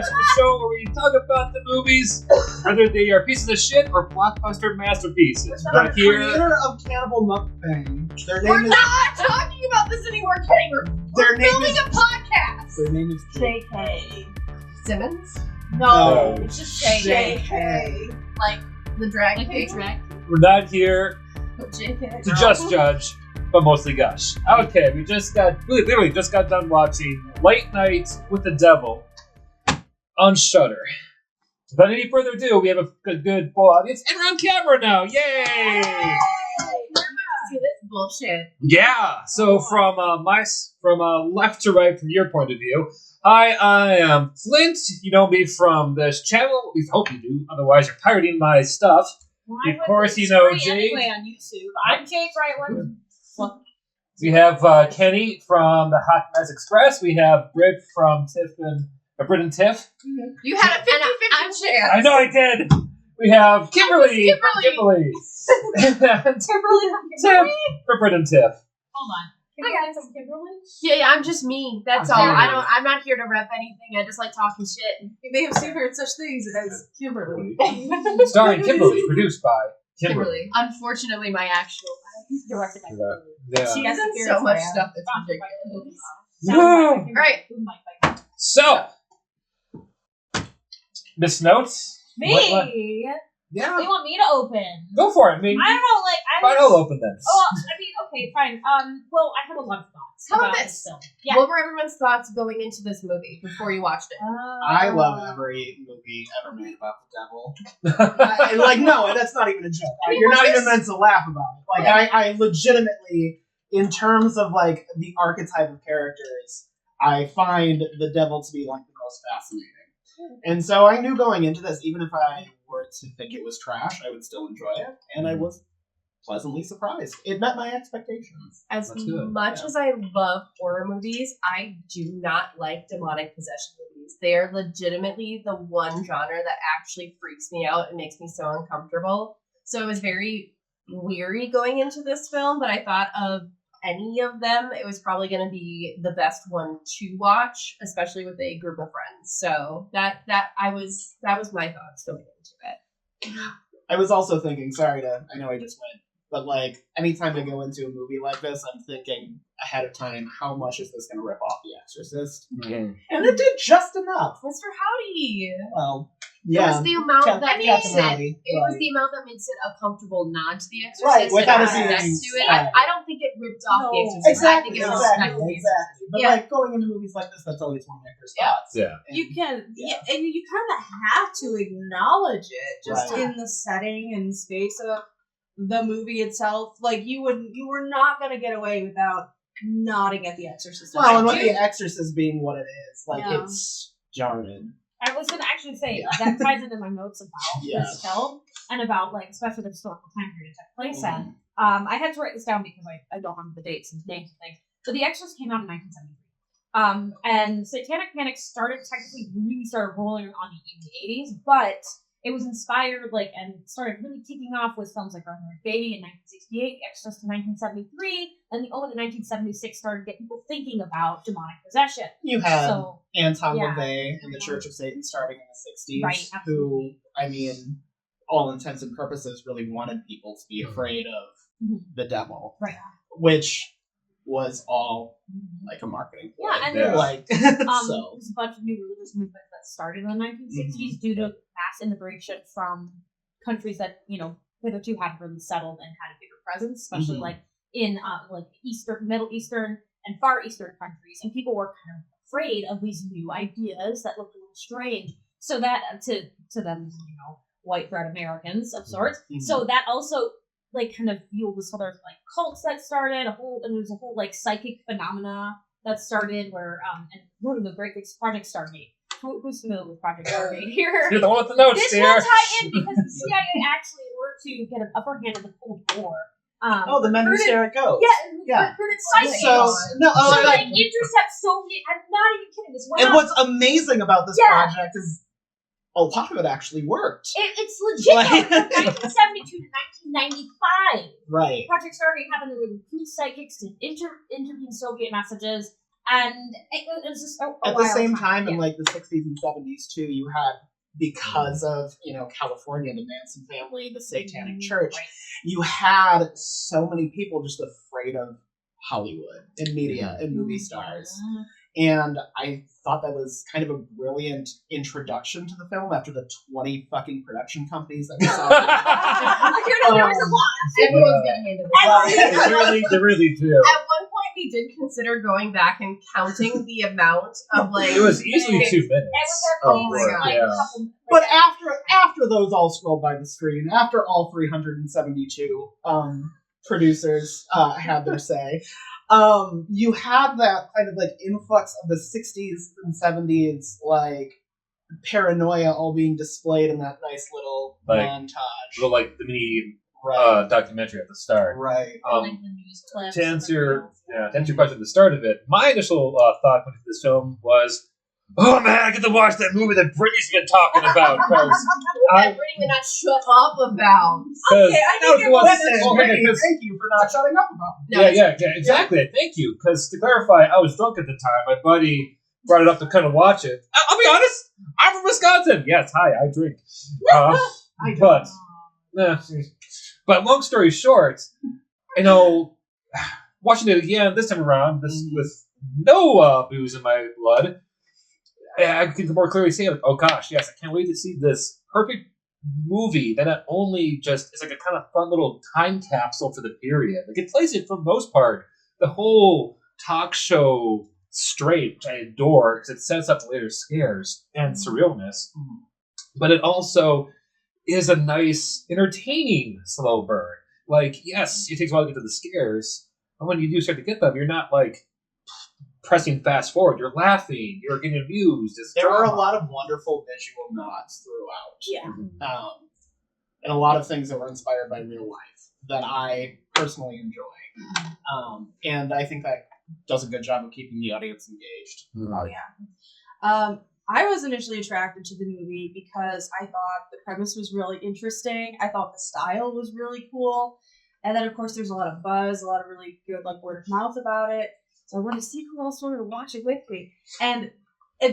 Gush, the show where we talk about the movies, whether they are pieces of shit or blockbuster masterpieces. Right here. Creator of Cannibal Mukbang. We're not talking about this anymore, Kenny. We're filming a podcast. Their name is J.K. Simmons? No. It's just J.K. Like the drag king. We're not here J.K. to just judge, but mostly gush. Okay, we just got, literally just got done watching Late Night with the Devil on Shudder. Without any further ado, we have a good full audience, and we're on camera now. Yay! See this bullshit. Yeah. So from left to right, from your point of view, I am Flint. You know me from this channel. At least I hope you do. Otherwise, you're pirating my stuff. Why Of course, you know Jade. Anyway on YouTube. I'm Jade Brightwind. We have Kenny from the Hot Mess Express. We have Britt from Britt and Tiff. You had a 50-50 chance. I know I did. We have Kimberly from Kimberly. And Kimberly from Tiff Kimberly? for Britt and Tiff. Hold on. Hi guys, I'm Kimberly. Yeah, I'm just me. That's all. I'm not here to rep anything. I just like talking shit. You may have seen her in such things as Kimberly. Starring Kimberly, produced by Kimberly. Unfortunately, my actual life. Directed by Yeah. She has Here's so much Fran. stuff that's ridiculous. Yeah. Right. So, Miss Notes. Me? What? They Yeah. want me to open. Go for it. I mean, I don't know, like fine, I'll open then. Oh, I mean, okay, fine. Well, I have a lot of thoughts. How about about this? Film. Yeah. What were everyone's thoughts going into this movie before you watched it? I love every movie ever made about the devil. No, that's not even a joke. I mean, You're not this- even meant to laugh about it. Like, I legitimately, in terms of like the archetype of characters, I find the devil to be like the most fascinating. And so I knew going into this, even if I were to think it was trash, I would still enjoy it, and I was pleasantly surprised. It met my expectations. As That's good. much as I love horror movies, I do not like demonic possession movies. They are legitimately the one genre that actually freaks me out and makes me so uncomfortable. So I was very weary going into this film, but I thought of any of them, it was probably going to be the best one to watch, especially with a group of friends. So that was my thoughts going into it. I was also thinking, I know I just went, but like, anytime I go into a movie like this, I'm thinking ahead of time, how much is this going to rip off The Exorcist? Mm-hmm. And it did just enough. Mr. Howdy! Well, It yeah. was the amount that Captain makes it. Howdy, It was right. the amount that makes it a comfortable nod to The Exorcist. Right, without and it being next to it. sad. I don't think it ripped off The No. Exorcist. I think it was Exactly. But Yeah. like, going into movies like this, that's always one of my first Yeah. thoughts. Yeah. You can, Yeah. and you kind of have to acknowledge it just Right. in the setting and space of the movie itself. Like you were not gonna get away without nodding at The Exorcist. Well, and with The Exorcist being what it is, like, Yeah. it's jarring. I was going to actually say, that ties into my notes about Yeah. this film, and about, like, especially the historical time period it took place in. I had to write this down because I don't have the dates and names and things. But The Exorcist came out in 1973. And Satanic Panic really started rolling on in the 80s, but it was inspired, like, and started really kicking off with films like Run Red Baby in 1968, Exorcist in 1973, and The Omen in 1976 started getting people thinking about demonic possession. You had So, Anton yeah. LaVey and the Church of Satan starting in the 60s, Right, who, absolutely. I mean, all intents and purposes really wanted people to be afraid of Mhm. the devil. Right. Which was all like a marketing ploy. Yeah, and Yeah. like, so. There's a bunch of new religious movements that started in the 1960s due to mass immigration from countries that, hitherto hadn't really settled and had a bigger presence, especially Mhm. like in Middle Eastern and Far Eastern countries, and people were kind of afraid of these new ideas that looked a little strange. So that to them, white bread Americans of sorts. Mhm. So that also like kind of fueled this other like cults that started and there's a whole like psychic phenomena that started where and one of the great things, Project Stargate. Who's familiar with Project Stargate here? You're the one with the notes This there. will tie in because the CIA actually worked to get an upper hand in the Cold War. Oh, the men who recruited- stare at ghosts. Yeah, recruited psychics. So, no, So, like, intercept Soviet. I'm not even kidding. This went and on. what's amazing about this Yeah. project is a lot of it actually worked. It's legit. Like- From 1972 to 1995. Right. Project Stargate happened to recruit psychics to intervene Soviet messages And it was just a At the wild same time, in yeah. like the 60s and 70s too, you had, because of, California, the Manson family, the Satanic Church, Right. you had so many people just afraid of Hollywood and media and movie stars. And I thought that was kind of a brilliant introduction to the film after the 20 fucking production companies that we saw. I hear that there was a lot. Everyone's getting into this. They really do. At one point, we did consider going back and counting the amount of like. It was easily 2 minutes. It was Oh, my boy, God. yeah. But after those all scrolled by the screen, after all 372 producers had their say, you had that kind of like influx of the 60s and 70s like paranoia all being displayed in that nice little Like, montage. Little, like the mini Right. documentary at the start. Right. like the news clips. To answer your question at the start of it, my initial thought when this film was, oh man, I get to watch that movie that Brittany's been talking about. That Brittany would not shut up about. Okay, I think it was Thank you for not shutting up about it. No, yeah, exactly. Thank you. Because to clarify, I was drunk at the time. My buddy brought it up to kind of watch it. I'll be honest, I'm from Wisconsin. Yes, hi, I drink. But long story short, watching it again this time around, with no booze in my blood, I can more clearly say, like, oh gosh, yes, I can't wait to see this perfect movie that not only just is like a kind of fun little time capsule for the period. Like, it plays it for the most part, the whole talk show straight, which I adore because it sets up later scares and surrealness. But it also is a nice, entertaining slow burn. Like, yes, it takes a while to get to the scares, but when you do start to get them, you're not like pressing fast forward. You're laughing. You're getting amused. There are a lot of wonderful visual nods throughout. Yeah. And a lot of things that were inspired by real life that I personally enjoy. And I think that does a good job of keeping the audience engaged. Oh yeah. I was initially attracted to the movie because I thought the premise was really interesting. I thought the style was really cool. And then of course there's a lot of buzz, a lot of really good like word of mouth about it. So I wanted to see who else wanted to watch it with me. And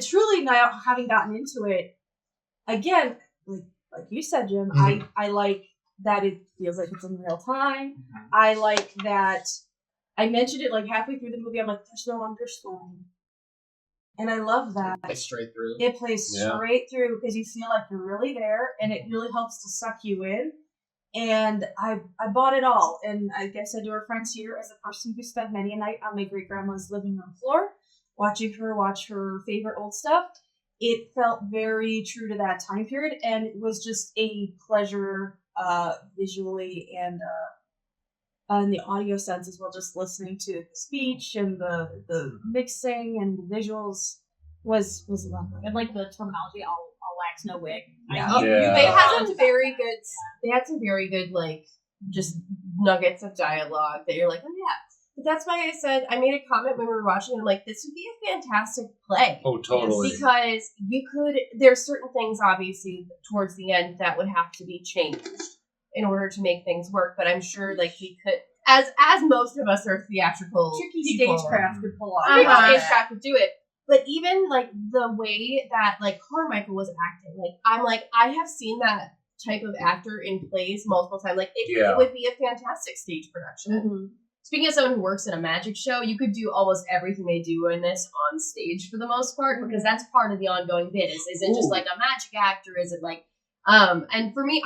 truly now having gotten into it, again, like you said, Jim, I like that it feels like it's in real time. I like that I mentioned it like halfway through the movie, I'm like, there's no underscoring. And I love that. It's straight through. It plays straight through because you feel like you're really there and it really helps to suck you in. And I bought it all. And I guess I do our friends here as a person who spent many a night on my great-grandma's living room floor, watching her watch her favorite old stuff. It felt very true to that time period. And it was just a pleasure visually and in the audio sense as well, just listening to the speech and the mixing and the visuals was lovely. And like the terminology, all wax, no wig. Yeah. They had some very good. They had some very good like just nuggets of dialogue that you're like, oh yeah. But that's why I said I made a comment when we were watching it. I'm like, this would be a fantastic play. Oh, totally. Because there's certain things obviously towards the end that would have to be changed in order to make things work. But I'm sure like we could, as most of us are theatrical Tricky people, stagecraft could pull off. Stagecraft would do it. But even like the way that like Carmichael was acting, like I'm like I have seen that type of actor in plays multiple times. Like it would be a fantastic stage production. Mm-hmm. Speaking of someone who works at a magic show, you could do almost everything they do in this on stage for the most part, because that's part of the ongoing bit. Is it just like a magic actor? Is it like and for me,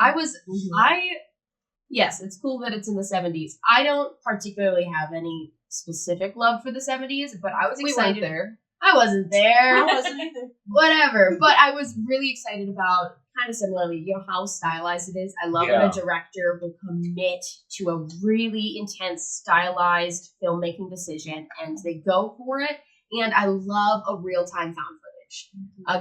yes, it's cool that it's in the 70s. I don't particularly have any specific love for the 70s, but I was excited. We weren't there. I wasn't there. I wasn't either. Whatever. But I was really excited about, kind of similarly, how stylized it is. I love when a director will commit to a really intense, stylized filmmaking decision, and they go for it. And I love a real-time found footage.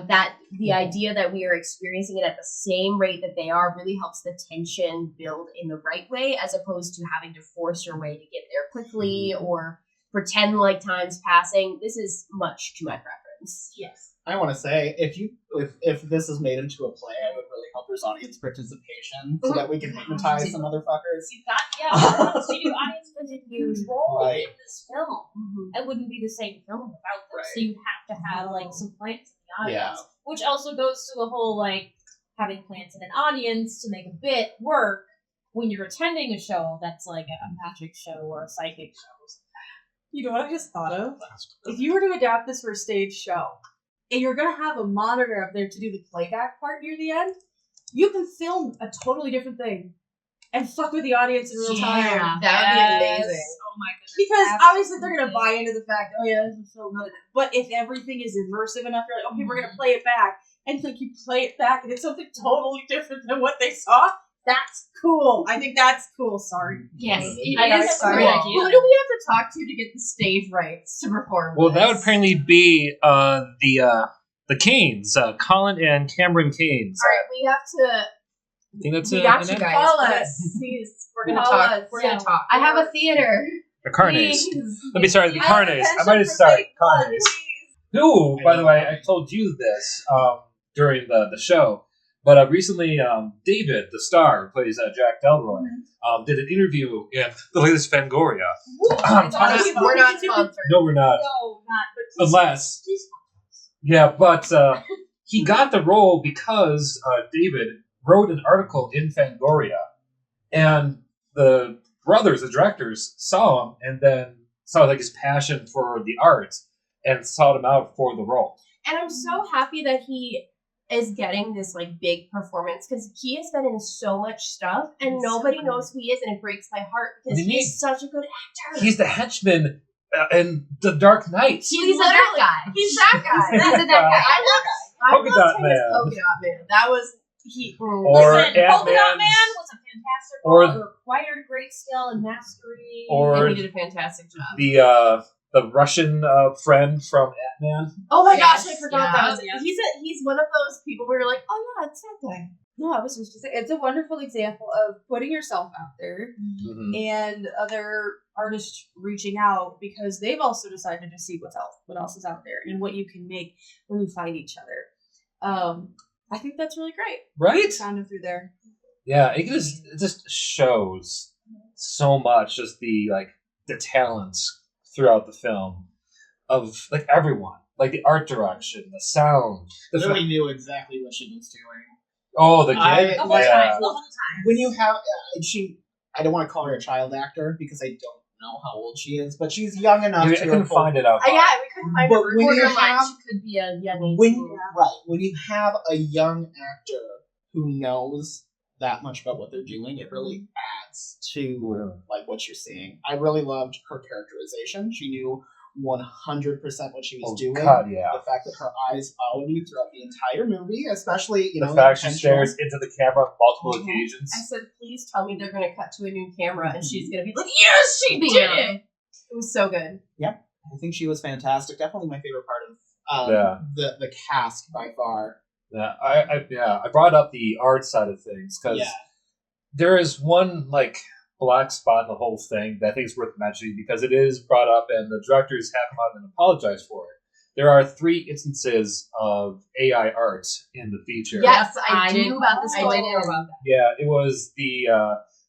That the idea that we are experiencing it at the same rate that they are really helps the tension build in the right way, as opposed to having to force your way to get there quickly or pretend like time's passing. This is much to my preference. Yes. I want to say, if this is made into a play, I would really hope there's audience participation so that we can hypnotize some motherfuckers. You got so you do audience control Right. in this film. It wouldn't be the same film without them. So you have to have like some plants in the audience, which also goes to the whole like having plants in an audience to make a bit work when you're attending a show that's like a magic show or a psychic show. You know what I just thought of? If you were to adapt this for a stage show, and you're going to have a monitor up there to do the playback part near the end, you can film a totally different thing and fuck with the audience in real time. That would be amazing. Oh my goodness. Because obviously they're going to buy into the fact, oh yeah, this is so good. But if everything is immersive enough, you're like, okay, we're going to play it back. And like you play it back and it's something totally different than what they saw. That's cool. I think that's cool. Sorry. Yes. I It guess is sorry. cool. Who do we have to talk to get the stage rights to perform Well, this? that would apparently be the Canes, Colin and Cameron Canes. All right, we have to... I think that's We got you it. guys. Call us. Please. We're going to Call talk. us. We're going to talk. I have a theater. The Carnes. Please. Let me start the I have a Carnes. I penchant might have for started fake blood, Carnes. please. Who, by the way, I told you this during the show, but recently David, the star who plays Jack Delroy, did an interview in the latest Fangoria. We're not sponsored. No, we're not. No, not. But Unless, yeah, but he got the role because David wrote an article in Fangoria, and the brothers, the directors, saw him and then saw like his passion for the art and sought him out for the role. And I'm so happy that he is getting this like big performance because he has been in so much stuff and nobody knows who he is, and it breaks my heart because he's such a good actor. He's the henchman in The Dark Knight. He's that guy. He's that guy. He's that guy. I Polka loved Dot him Man. as Polka Dot Man. That was he. Or Listen, Polka Dot Ant-Man's- Man was a fantastic or- role. It required great skill and mastery. Or and he did a fantastic job. the Russian friend from Ant-Man. Oh my Yes, gosh, I forgot yeah, that. yeah. He's one of those people where you're like, oh yeah, it's that guy. No, I was just to say, it's a wonderful example of putting yourself out there Mm-hmm. and other artists reaching out because they've also decided to see what else is out there and what you can make when you find each other. I think that's really great. Right? Sounding through there. Yeah, it just shows so much, just the talents throughout the film of like everyone, like the art direction, the sound, the Really knew exactly what she was doing. oh the I- kid, The whole yeah. time. The whole time. When you have I don't want to call her a child actor because I don't know how old she is, but she's young enough I to couldn't find it out. Yeah, we couldn't find But a when you borderline. have- She could be a young when 18. when you have a young actor who knows that much about what they're doing, it really adds to like what you're seeing. I really loved her characterization. She knew 100% what she was doing. God, yeah. The fact that her eyes followed you throughout the entire movie, especially The fact she stares into the camera on multiple Mhm. occasions. I said, please tell me they're going to cut to a new camera and she's going to be like, yes, she did it. It was so good. I think she was fantastic. Definitely my favorite part of the cast by far. Yeah, I brought up the art side of things because there is one like black spot in the whole thing that I think is worth mentioning because it is brought up and the directors have come out and apologized for it. There are 3 instances of AI art in the feature. Yes, I did- knew about this. I one. did hear about that. Yeah, it was the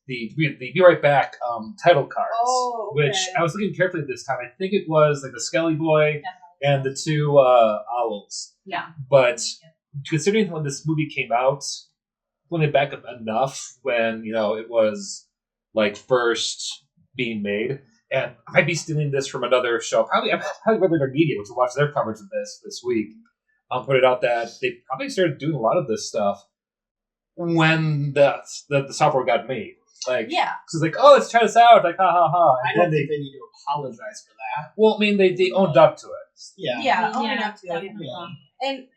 Be Right Back title cards, Oh, okay. which I was looking carefully at this time. I think it was like the Skelly Boy and the 2 owls. Yeah. But considering when this movie came out, when they back up enough when it was like first being made, and I might be stealing this from another show, probably Regular Media, which will watch their coverage of this week. I'll put it out that they probably started doing a lot of this stuff when the software got made. Like, Yeah. so it's like, oh, let's try this out, like, ha ha ha. I And don't then they, think they need to apologize for that. well, I mean, they owned up to it. Yeah. Yeah, owning up to it. definitely. Yeah. And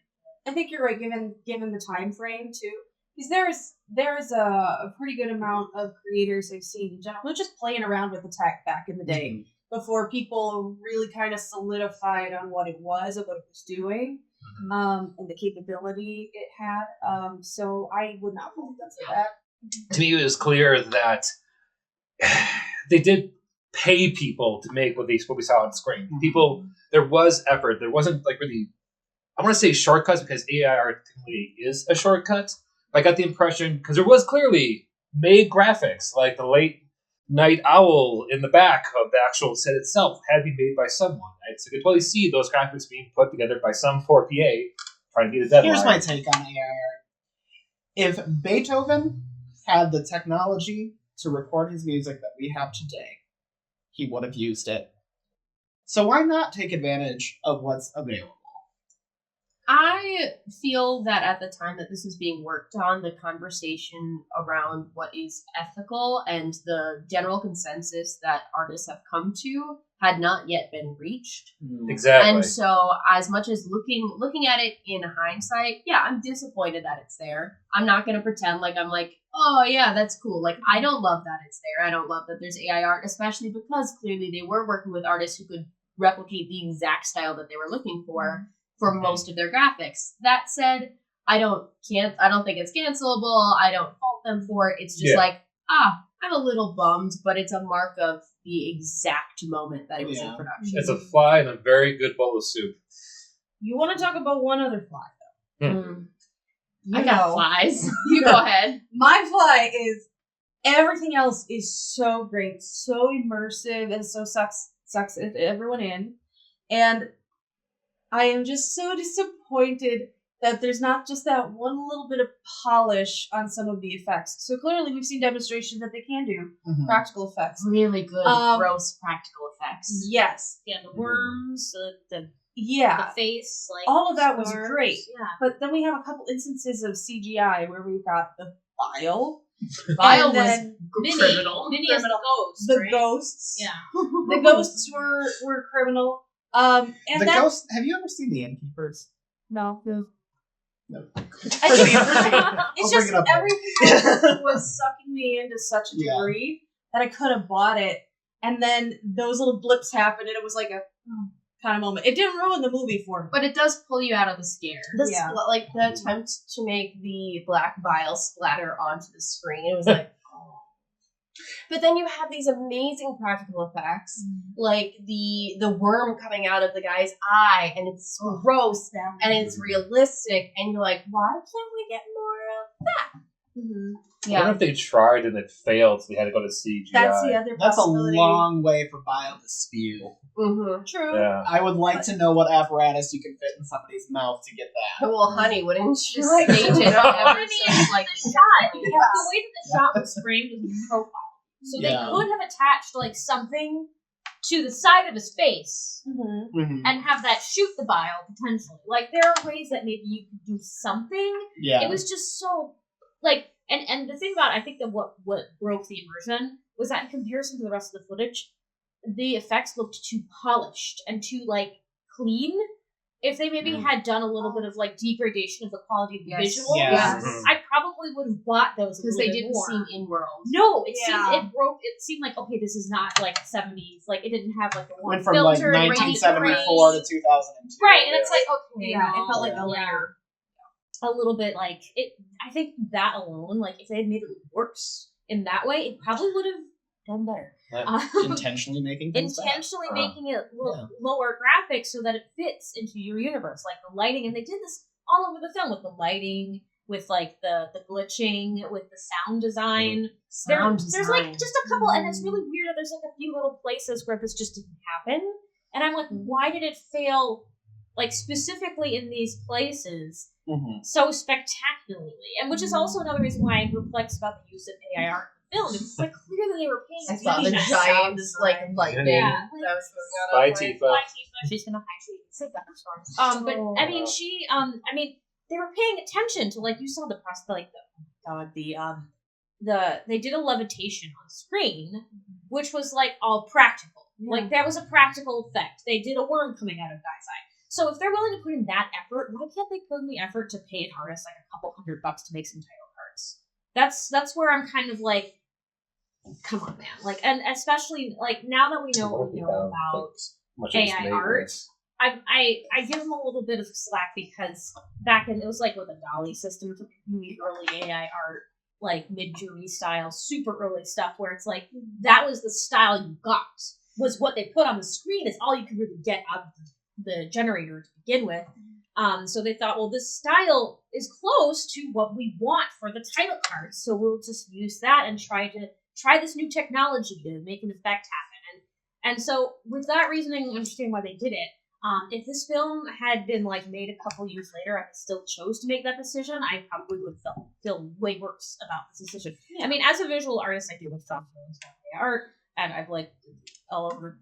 I think you're right, given the time frame too, because there's a pretty good amount of creators I've seen in general just playing around with the tech back in the day before people really kind of solidified on what it was and what it was doing, and the capability it had. So I would not hold them for that. To me, it was clear that they did pay people to make what we saw on screen. People, there was effort. There wasn't like really, I want to say shortcuts because AI art technically is a shortcut, I got the impression, because there was clearly made graphics, like the late night owl in the back of the actual set itself had to be made by someone. Right? So you could totally see those graphics being put together by some 4PA trying to get a deadline. Here's my take on AI art. If Beethoven had the technology to record his music that we have today, he would have used it. So why not take advantage of what's available? I feel that at the time that this was being worked on, the conversation around what is ethical and the general consensus that artists have come to had not yet been reached. Exactly. And so, as much as looking at it in hindsight, yeah, I'm disappointed that it's there. I'm not going to pretend like I'm like, oh yeah, that's cool. Like, I don't love that it's there. I don't love that there's AI art, especially because clearly they were working with artists who could replicate the exact style that they were looking for most of their graphics. That said, I don't think it's cancelable. I don't fault them for it. It's just I'm a little bummed, but it's a mark of the exact moment that it was in production. It's a fly in a very good bowl of soup. You want to talk about one other fly, though? I got flies. You go ahead. My fly is everything else is so great, so immersive, and so sucks everyone in. And I am just so disappointed that there's not just that one little bit of polish on some of the effects. So clearly we've seen demonstrations that they can do practical effects. Really good, gross practical effects. Yes. Yeah, the worms, the face, like all of that was stars. great. Yeah. But then we have a couple instances of CGI where we've got the vial. Vile And was then criminal. Minnie is the ghost, The right? ghosts. Yeah. The ghosts were criminal. And The that, ghost. Have you ever seen The Innkeepers? No. No. It's I'll just bring it up everything was sucking me into such a Yeah. degree that I could have bought it. And then those little blips happened, and it was like a kind of moment. It didn't ruin the movie for me. But it does pull you out of the scare. Yeah. Like the attempt to make the black bile splatter onto the screen. It was like, oh. But then you have these amazing practical effects, like the worm coming out of the guy's eye, and it's gross and it's realistic, and you're like, why can't we get more of that? I wonder if they tried and it failed, so they had to go to CGI. That's the other That's a possibility. long way for bile to spew. True. Yeah. I would like to know what apparatus you can fit in somebody's mouth to get that. Well, honey, wouldn't you just Like, stage it I ever mean, so like the way that the shot was framed was in profile. So they Yeah. could have attached like something to the side of his face and have that shoot the bile potentially. Like there are ways that maybe you could do something. Yeah. It was just so like and the thing about I think that what broke the immersion was that in comparison to the rest of the footage, the effects looked too polished and too like clean. If they maybe had done a little bit of like degradation of the quality of the visuals, Yes. I probably would have bought those because they didn't seem in world. No, it Yeah. seemed it broke. It seemed like okay, this is not like 70s. Like it didn't have like the one Went from like filter, 1974 to 2002. right? And it's like okay, Yeah, it no, felt like a yeah. layer. A little bit like it. I think that alone, like if they had made it worse in that way, it probably would have done better. Intentionally making things bad. Intentionally making it lower graphics so that it fits into your universe, like the lighting. And they did this all over the film with the lighting, with like the glitching, with the sound design. There's like just a couple, and it's really weird that there's like a few little places where this just didn't happen. And I'm like, why did it fail? Like specifically in these places so spectacularly, and which is also another reason why I'm perplexed about the use of AI art in the film. It's like clearly they were paying I saw the attention. giant like lightning Yeah. that was Bye, going on. Tifa. She's gonna but I mean, they were paying attention to like you saw the press, like they did a levitation on screen, which was like all practical. Like that was a practical effect. They did a worm coming out of guy's eye. So if they're willing to put in that effort, why can't they put in the effort to pay an artist like a couple $100 to make some title cards? That's where I'm kind of like, come on, man. Like, and especially like now that we know what we know about AI art, I give them a little bit of slack because back in it was like with a Dolly system, it took really early AI art, like mid-Journey style, super early stuff where it's like that was the style you got, was what they put on the screen is all you could really get out of the generator to begin with. So they thought, well, this style is close to what we want for the title cards, so we'll just use that and try this new technology to make an effect happen. And so with that reasoning, I understand why they did it. If this film had been made a couple years later, I still chose to make that decision, I probably would feel way worse about this decision. Yeah. I mean, as a visual artist, I do with film films art, and I've all over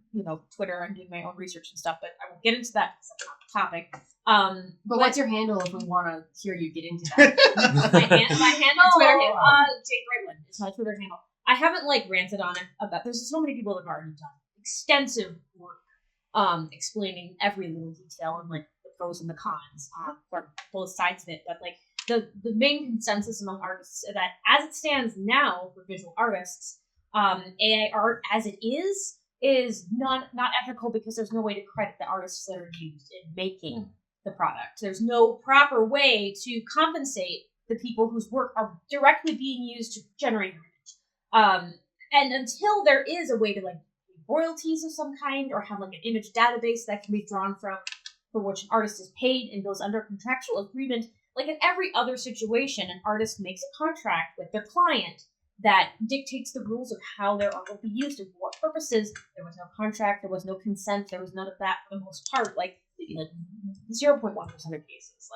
Twitter and doing my own research and stuff, but I won't get into that because that's not the topic. But what's your handle if we want to hear you get into that? my handle, Twitter handle. Jade Brightwind is my Twitter handle. I haven't ranted on it about. There's so many people that have already done extensive work, explaining every little detail and the pros and the cons for both sides of it. But the main consensus among artists is that as it stands now for visual artists, AI art as it is not ethical because there's no way to credit the artists that are used in making the product. There's no proper way to compensate the people whose work are directly being used to generate image. And until there is a way to royalties of some kind or have an image database that can be drawn from for which an artist is paid and goes under contractual agreement, in every other situation, an artist makes a contract with their client that dictates the rules of how their art will be used and for what purposes. There was no contract, there was no consent, there was none of that for the most part. Maybe 0.1% of cases,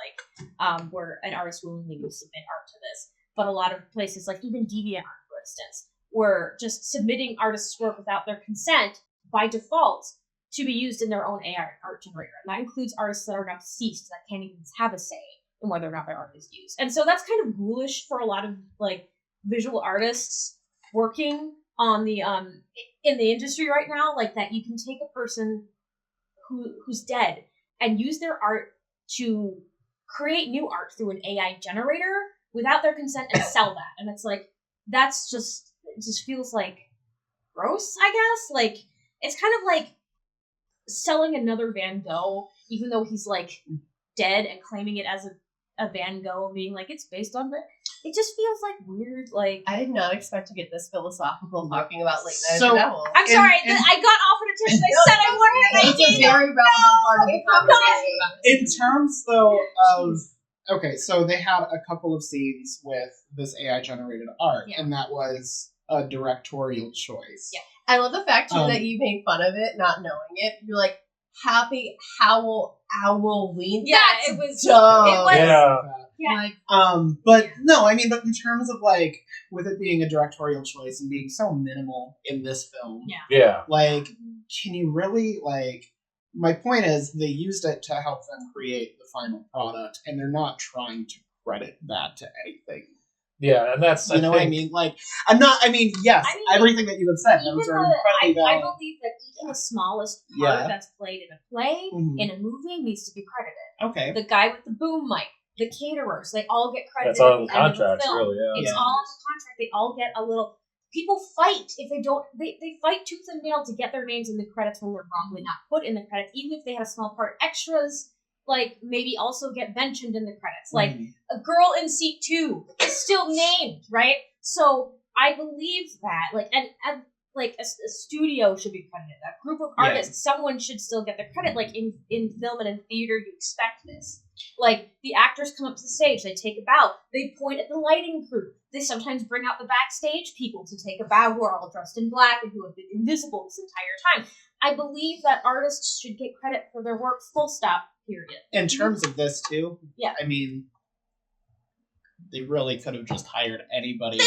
where an artist willingly would submit art to this. But a lot of places, even DeviantArt, for instance, were just submitting artists' work without their consent by default to be used in their own AI art generator. And that includes artists that are now deceased that can't even have a say in whether or not their art is used. And so that's kind of ghoulish for a lot of visual artists working on the in the industry right now, that you can take a person who's dead and use their art to create new art through an AI generator without their consent and sell that. And it's that's just, it just feels gross, I guess. It's kind of selling another Van Gogh, even though he's dead, and claiming it as a Van Gogh, being it's based on it just feels weird. I did not expect to get this philosophical talking about late night So- of the devil. I'm sorry, I got off on a tangent. I said I wanted It's a very relevant part of the conversation. In terms, though, of... Okay, so they had a couple of scenes with this AI-generated art, and that was a directorial choice. Yeah. I love the fact, too, that you made fun of it, not knowing it. You're Happy Halloween? Yeah, That's it was dumb. It was Yeah. But no, I mean, but in terms of with it being a directorial choice and being so minimal in this film, Yeah. can you really my point is they used it to help them create the final product, and they're not trying to credit that to anything. Yeah, and that's You know what I mean? I'm not. I mean, yes, everything that you have said. Those are incredibly I valid. believe that even the smallest part that's played in a play, in a movie, needs to be credited. Okay. The guy with the boom mic, the caterers, they all get credited. That's all at in the end of the contracts, film. really. Yeah. It's all in the contract. They all get a little. People fight if they don't. They fight tooth and nail to get their names in the credits when they're wrongly not put in the credits, even if they had a small part. Extras, maybe also get mentioned in the credits. A girl in seat 2 is still named, right? So I believe that, and a studio should be credited. A group of artists, someone should still get the credit. In film and in theater, you expect this. The actors come up to the stage, they take a bow, they point at the lighting crew. They sometimes bring out the backstage people to take a bow who are all dressed in black and who have been invisible this entire time. I believe that artists should get credit for their work, full stop, period. In terms of this, too, Yeah. I mean, they really could have just hired anybody.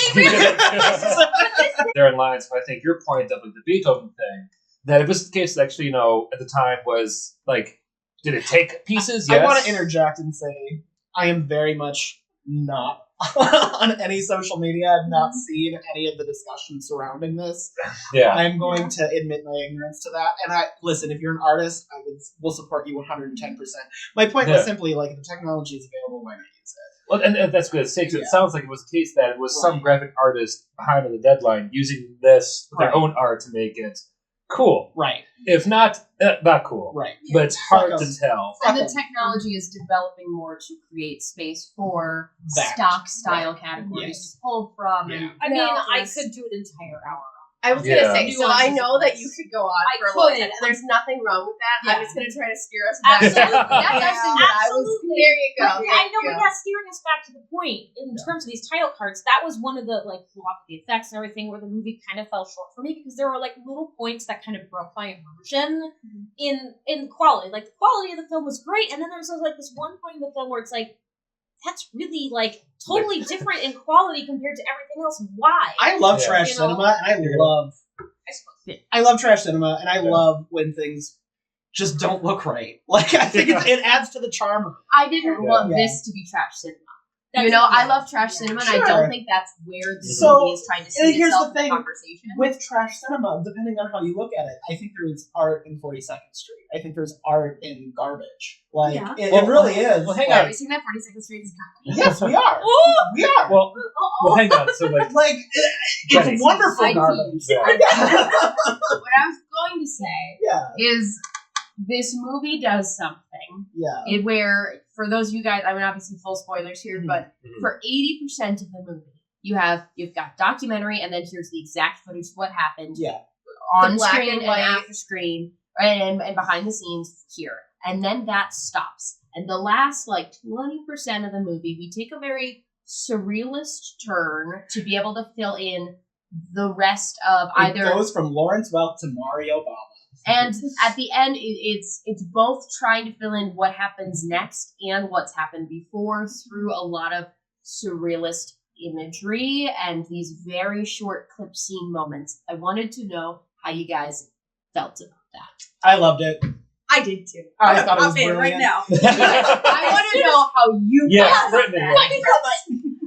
Therein lies, but I think your point of the Beethoven thing, that it was the case that actually, at the time was did it take pieces? Yes. I want to interject and say I am very much not on any social media. I've not seen any of the discussion surrounding this. Yeah. I'm going to admit my ignorance to that. And listen, if you're an artist, will support you 110%. My point was simply the technology is available, why not use it? Well, and that's good to say, because it sounds like it was a case that it was some graphic artist behind on the deadline using this with their own art to make it cool. Right. If not, not cool. Right. But it's hard to tell. And the technology is developing more to create space for stock style categories to pull from. Yeah. And I mean, I could do an entire hour on I was gonna say, so I nuances know of that this. you could go on I for a long could. time. There's nothing wrong with that. Yeah. I'm just gonna try to steer us back. Absolutely. That's Yeah. actually what I was. Absolutely. There you go. But I know, but that's steering us back to the point in terms of these title cards. That was one of the the effects and everything where the movie kind of fell short for me because there were little points that kind of broke my immersion in quality. Like the quality of the film was great, and then there's this one point in the film where it's that's really totally different in quality compared to everything else. Why? I love Yeah. trash cinema, and I love trash cinema, and I love when things just don't look right. I think it adds to the charm of it. I didn't want Yeah. this to be trash cinema. I love trash cinema, and I Sure. don't think that's where the So, movie is trying to and see here's itself the in the thing. conversation. With trash cinema, depending on how you look at it, I think there's art in 42nd Street. I think there's art in garbage. Yeah. It really is. Well, hang Are on. we seeing that 42nd Street is Yes, we are. We are. Well, hang on. So It's wonderful I garbage. yeah. what I was going to say Yeah. is this movie does something Yeah. where, for those of you guys, I mean, obviously full spoilers here, but for 80% of the movie, you've got documentary, and then here's the exact footage of what happened Yeah. on The black screen and and white. after screen and behind the scenes here. And then that stops. And the last 20% of the movie, we take a very surrealist turn to be able to fill in the rest of It either. goes from Lawrence Welk to Mario Bava. And at the end, it's both trying to fill in what happens next and what's happened before through a lot of surrealist imagery and these very short clip scene moments. I wanted to know how you guys felt about that. I loved it. I did too. I thought it was I'm in right brilliant. now. I want to know how you Yeah, felt. Brittany.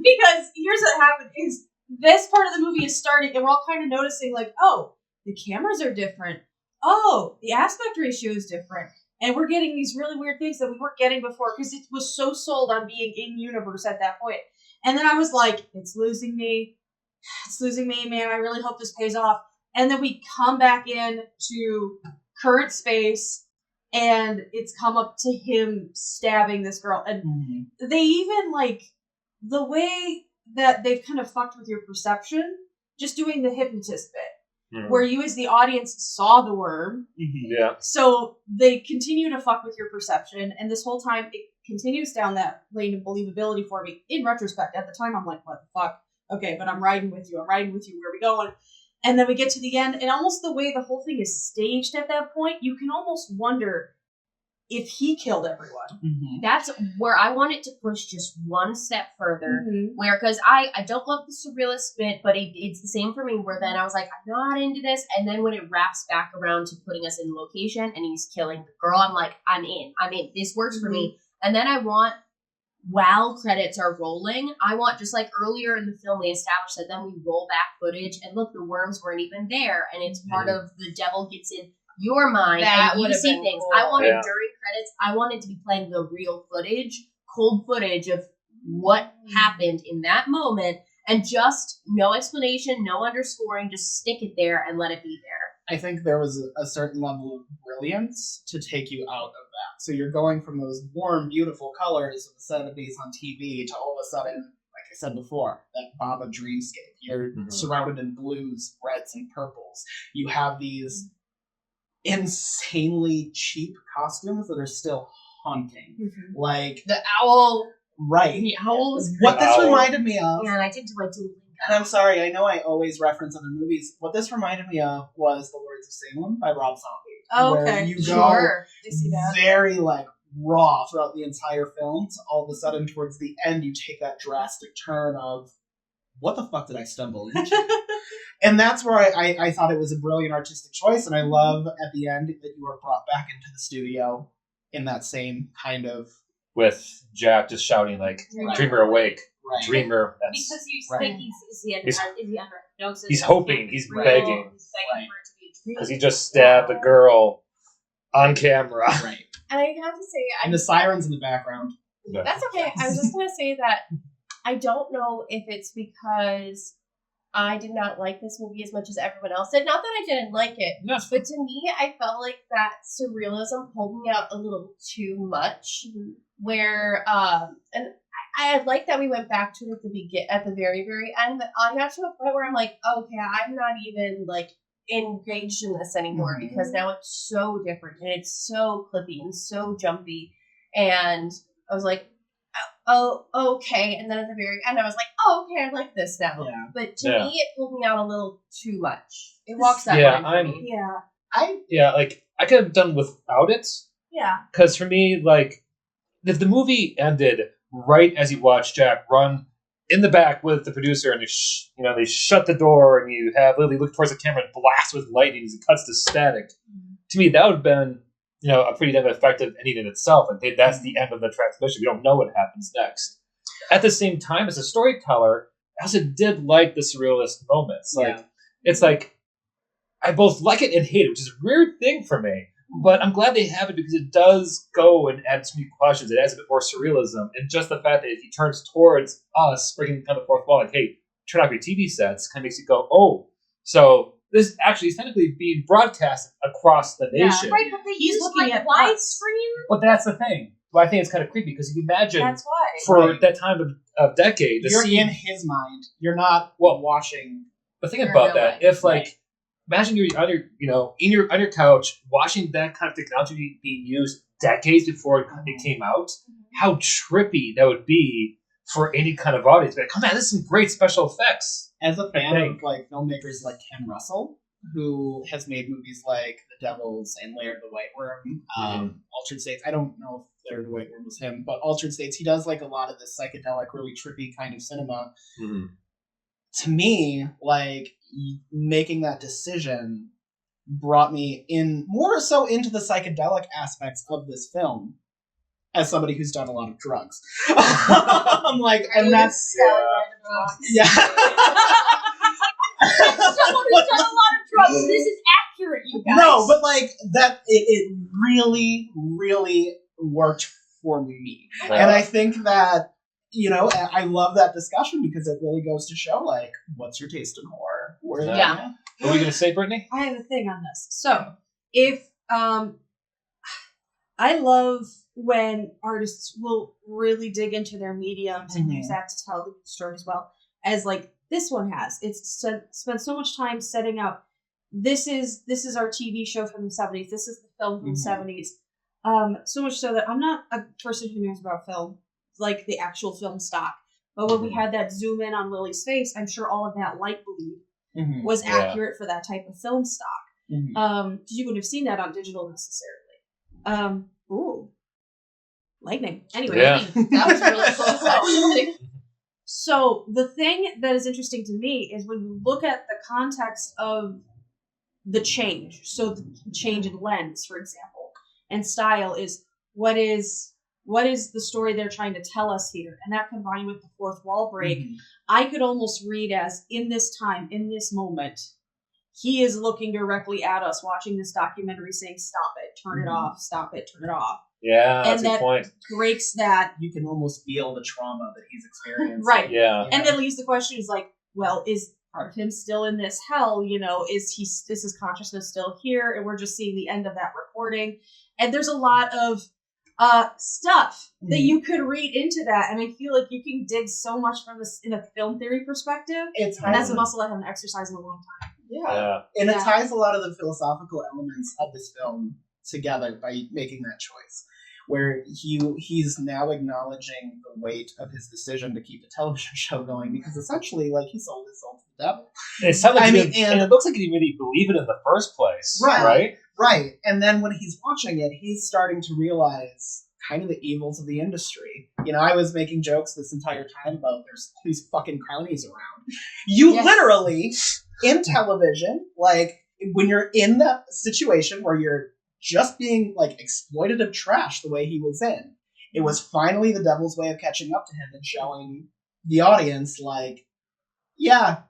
Because here's what happened: is this part of the movie is starting, and we're all kind of noticing, oh, the cameras are different. Oh, the aspect ratio is different. And we're getting these really weird things that we weren't getting before because it was so sold on being in universe at that point. And then I was like, it's losing me. It's losing me, man. I really hope this pays off. And then we come back in to current space, and it's come up to him stabbing this girl. And they even, the way that they've kind of fucked with your perception, just doing the hypnotist bit. Where you as the audience saw the worm. Yeah. So they continue to fuck with your perception, and this whole time it continues down that lane of believability for me. In retrospect, at the time I'm like, what the fuck? Okay, but I'm riding with you. Where are we going? And then we get to the end, and almost the way the whole thing is staged at that point, you can almost wonder if he killed everyone. That's where I want it to push just one step further. Where, because I don't love the surrealist bit, but it's the same for me, where then I was like, I'm not into this. And then when it wraps back around to putting us in location and he's killing the girl, I'm like, I'm in. This works for me. And then I want, while credits are rolling, I want, just like earlier in the film, we established that then we roll back footage and look, the worms weren't even there. And it's part of the devil gets in your mind That and you would've see been things. cool. I wanted during credits, I wanted to be playing the real footage, cold footage of what happened in that moment, and just no explanation, no underscoring, just stick it there and let it be there. I think there was a certain level of brilliance to take you out of that. So you're going from those warm, beautiful colors of the 70s on TV to all of a sudden, like I said before, that Baba dreamscape. You're surrounded in blues, reds, and purples. You have these insanely cheap costumes that are still haunting. Like The owl. right. The owl was What this Owl. reminded me of, and I did like to. and I'm sorry, I know I always reference other movies. What this reminded me of was The Lords of Salem by Rob Zombie. Oh, where okay. you go Sure. I see that. very raw throughout the entire film. So all of a sudden, towards the end, you take that drastic turn of, what the fuck did I stumble into? And that's where I thought it was a brilliant artistic choice, and I love at the end that you are brought back into the studio in that same kind of With Jack just shouting "Dreamer awake, right. Dreamer." That's Because you Right. think is he under hypnosis? He's hoping, he's Real, begging. He's begging for it to be a dream. because he just stabbed a girl on camera. Right. And I have to say, And the sirens in the background. that's okay. I was just going to say that I don't know if it's because I did not like this movie as much as everyone else did. Not that I didn't like it, Yes. but to me, I felt like that surrealism pulled me out a little too much. Where, and I like that we went back to it at the very, very end, but I got to a point where I'm like, okay, I'm not even like engaged in this anymore because now it's so different and it's so clippy and so jumpy. And I was like, oh, okay. And then at the very end, I was like, oh, okay, I like this now. Yeah. But to me, it pulled me out a little too much. It walks that line for me. Yeah. Like I could have done without it. Yeah. Because for me, like, if the movie ended right as you watch Jack run in the back with the producer, and they shut the door, and you have Lily look towards the camera and blast with lightning as it cuts to static. To me, that would have been, a pretty damn effective ending in itself. And that's the end of the transmission. We don't know what happens next. At the same time, as a storyteller, I also did like the surrealist moments. Like, it's like I both like it and hate it, which is a weird thing for me. But I'm glad they have it because it does go and add so many questions. It adds a bit more surrealism. And just the fact that if he turns towards us, breaking kind of the fourth wall, like, hey, turn off your TV sets, kind of makes you go, oh. So this actually is technically being broadcast across the nation. Right, but they use looking like at widescreen. But that's the thing. Well, I think it's kind of creepy because you can imagine That's why. for that time of decade, You're in his mind. You're not watching. But think about that. If imagine you're on your on your couch watching that kind of technology being used decades before it came out. How trippy that would be for any kind of audience. Like, oh man, this is some great special effects. As a fan of like filmmakers like Ken Russell, who has made movies like The Devils and Lair of the White Worm, Altered States. I don't know if Lair of the White Worm was him, but Altered States. He does like a lot of this psychedelic, really trippy kind of cinema. To me, like, making that decision brought me in more so into the psychedelic aspects of this film as somebody who's done a lot of drugs. I'm like, and that's Someone who's done a lot of drugs. This is accurate, you guys. No, but like that, it really, really worked for me, and I think that I love that discussion because it really goes to show like, what's your taste in horror? What are we gonna say, Brittany? I have a thing on this. So, if I love when artists will really dig into their mediums and use that to tell the story as well as like this one has. It's spent so much time setting up. This is our TV show from the 70s. This is the film from the 70s. So much so that I'm not a person who knows about film, like the actual film stock. But when we had that zoom in on Lily's face, I'm sure all of that light bleed was accurate for that type of film stock. Because you wouldn't have seen that on digital necessarily. Lightning. Anyway, That was really close, actually. So the thing that is interesting to me is when you look at the context of the change. So the change in lens, for example, and style is what is the story they're trying to tell us here, and that combined with the fourth wall break, I could almost read as in this time, in this moment, he is looking directly at us, watching this documentary, saying, "Stop it, turn it off, stop it, turn it off." Yeah, that's and a that point. Breaks that. You can almost feel the trauma that he's experiencing. Right. Yeah. And then leaves the question is like, well, is part of him still in this hell? Is his consciousness still here? And we're just seeing the end of that recording. And there's a lot of stuff that you could read into that. And I feel like you can dig so much from this in a film theory perspective. And that's a muscle I haven't exercised in a long time. Yeah. And it ties a lot of the philosophical elements of this film together by making that choice. Where he's now acknowledging the weight of his decision to keep the television show going because essentially, like, he sold his soul to the devil. It sounds like and it looks like he didn't really believe it in the first place, right? Right. And then when he's watching it, he's starting to realize kind of the evils of the industry. I was making jokes this entire time about there's these fucking cronies around. You literally, in television, like, when you're in that situation where you're just being like exploitative trash the way he was in, it was finally the devil's way of catching up to him and showing the audience like, yeah,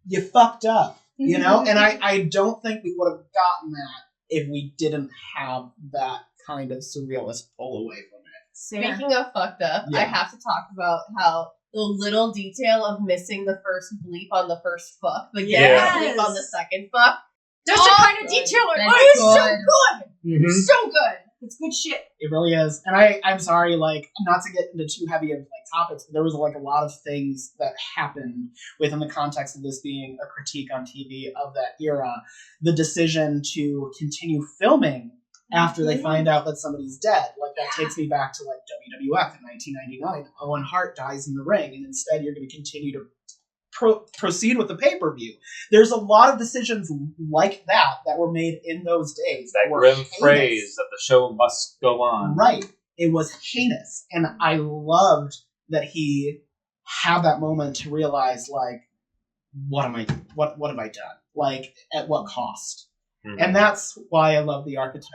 you fucked up, and I don't think we would have gotten that if we didn't have that kind of surrealist pull away from it. Speaking of fucked up, I have to talk about how the little detail of missing the first bleep on the first fuck, but getting the bleep on the second fuck. That's the kind of detail. It's so good. So good. It's good shit. It really is. And I'm sorry, like, not to get into too heavy of like topics, but there was like a lot of things that happened within the context of this being a critique on TV of that era. The decision to continue filming after they find out that somebody's dead. Like, that takes me back to like WWF in 1999. Owen Hart dies in the ring, and instead you're going to continue to proceed with the pay-per-view. There's a lot of decisions like that were made in those days. That grim phrase that the show must go on. Right. It was heinous. And I loved that he had that moment to realize, like, what have I done? Like, at what cost? Mm-hmm. And that's why I love the archetype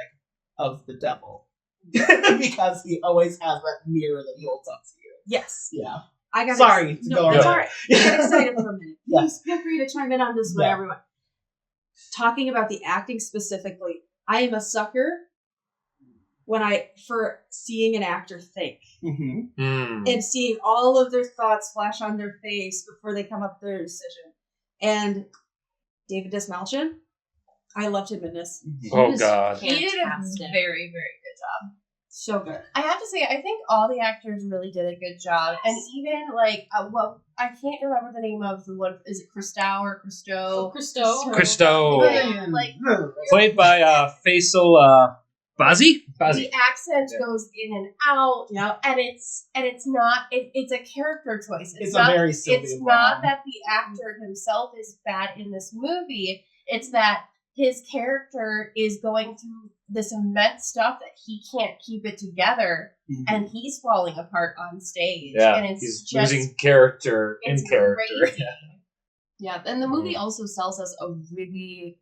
of the devil. Because he always has that mirror that he holds up to you. Yes. Yeah. I got Sorry. It's all right. I got excited for a minute. Please feel free to chime in on this whenever you want. Talking about the acting specifically, I am a sucker for seeing an actor think. Mm-hmm. And seeing all of their thoughts flash on their face before they come up with their decision. And David Desmalchian, I loved him in this. Oh, God. He did a very, very good job. So good. I have to say, I think all the actors really did a good job. And even, like, I can't remember the name of the one. Is it Christou or Christo? Christou. Like, played by Faisal Bazi? The accent goes in and out. Yep. And it's not, it's a character choice. It's not, a very Sylvia It's not that the actor himself is bad in this movie. It's that his character is going through this immense stuff that he can't keep it together, and he's falling apart on stage. Yeah, and it's he's just, losing character in character. Yeah, and the movie also sells us a really,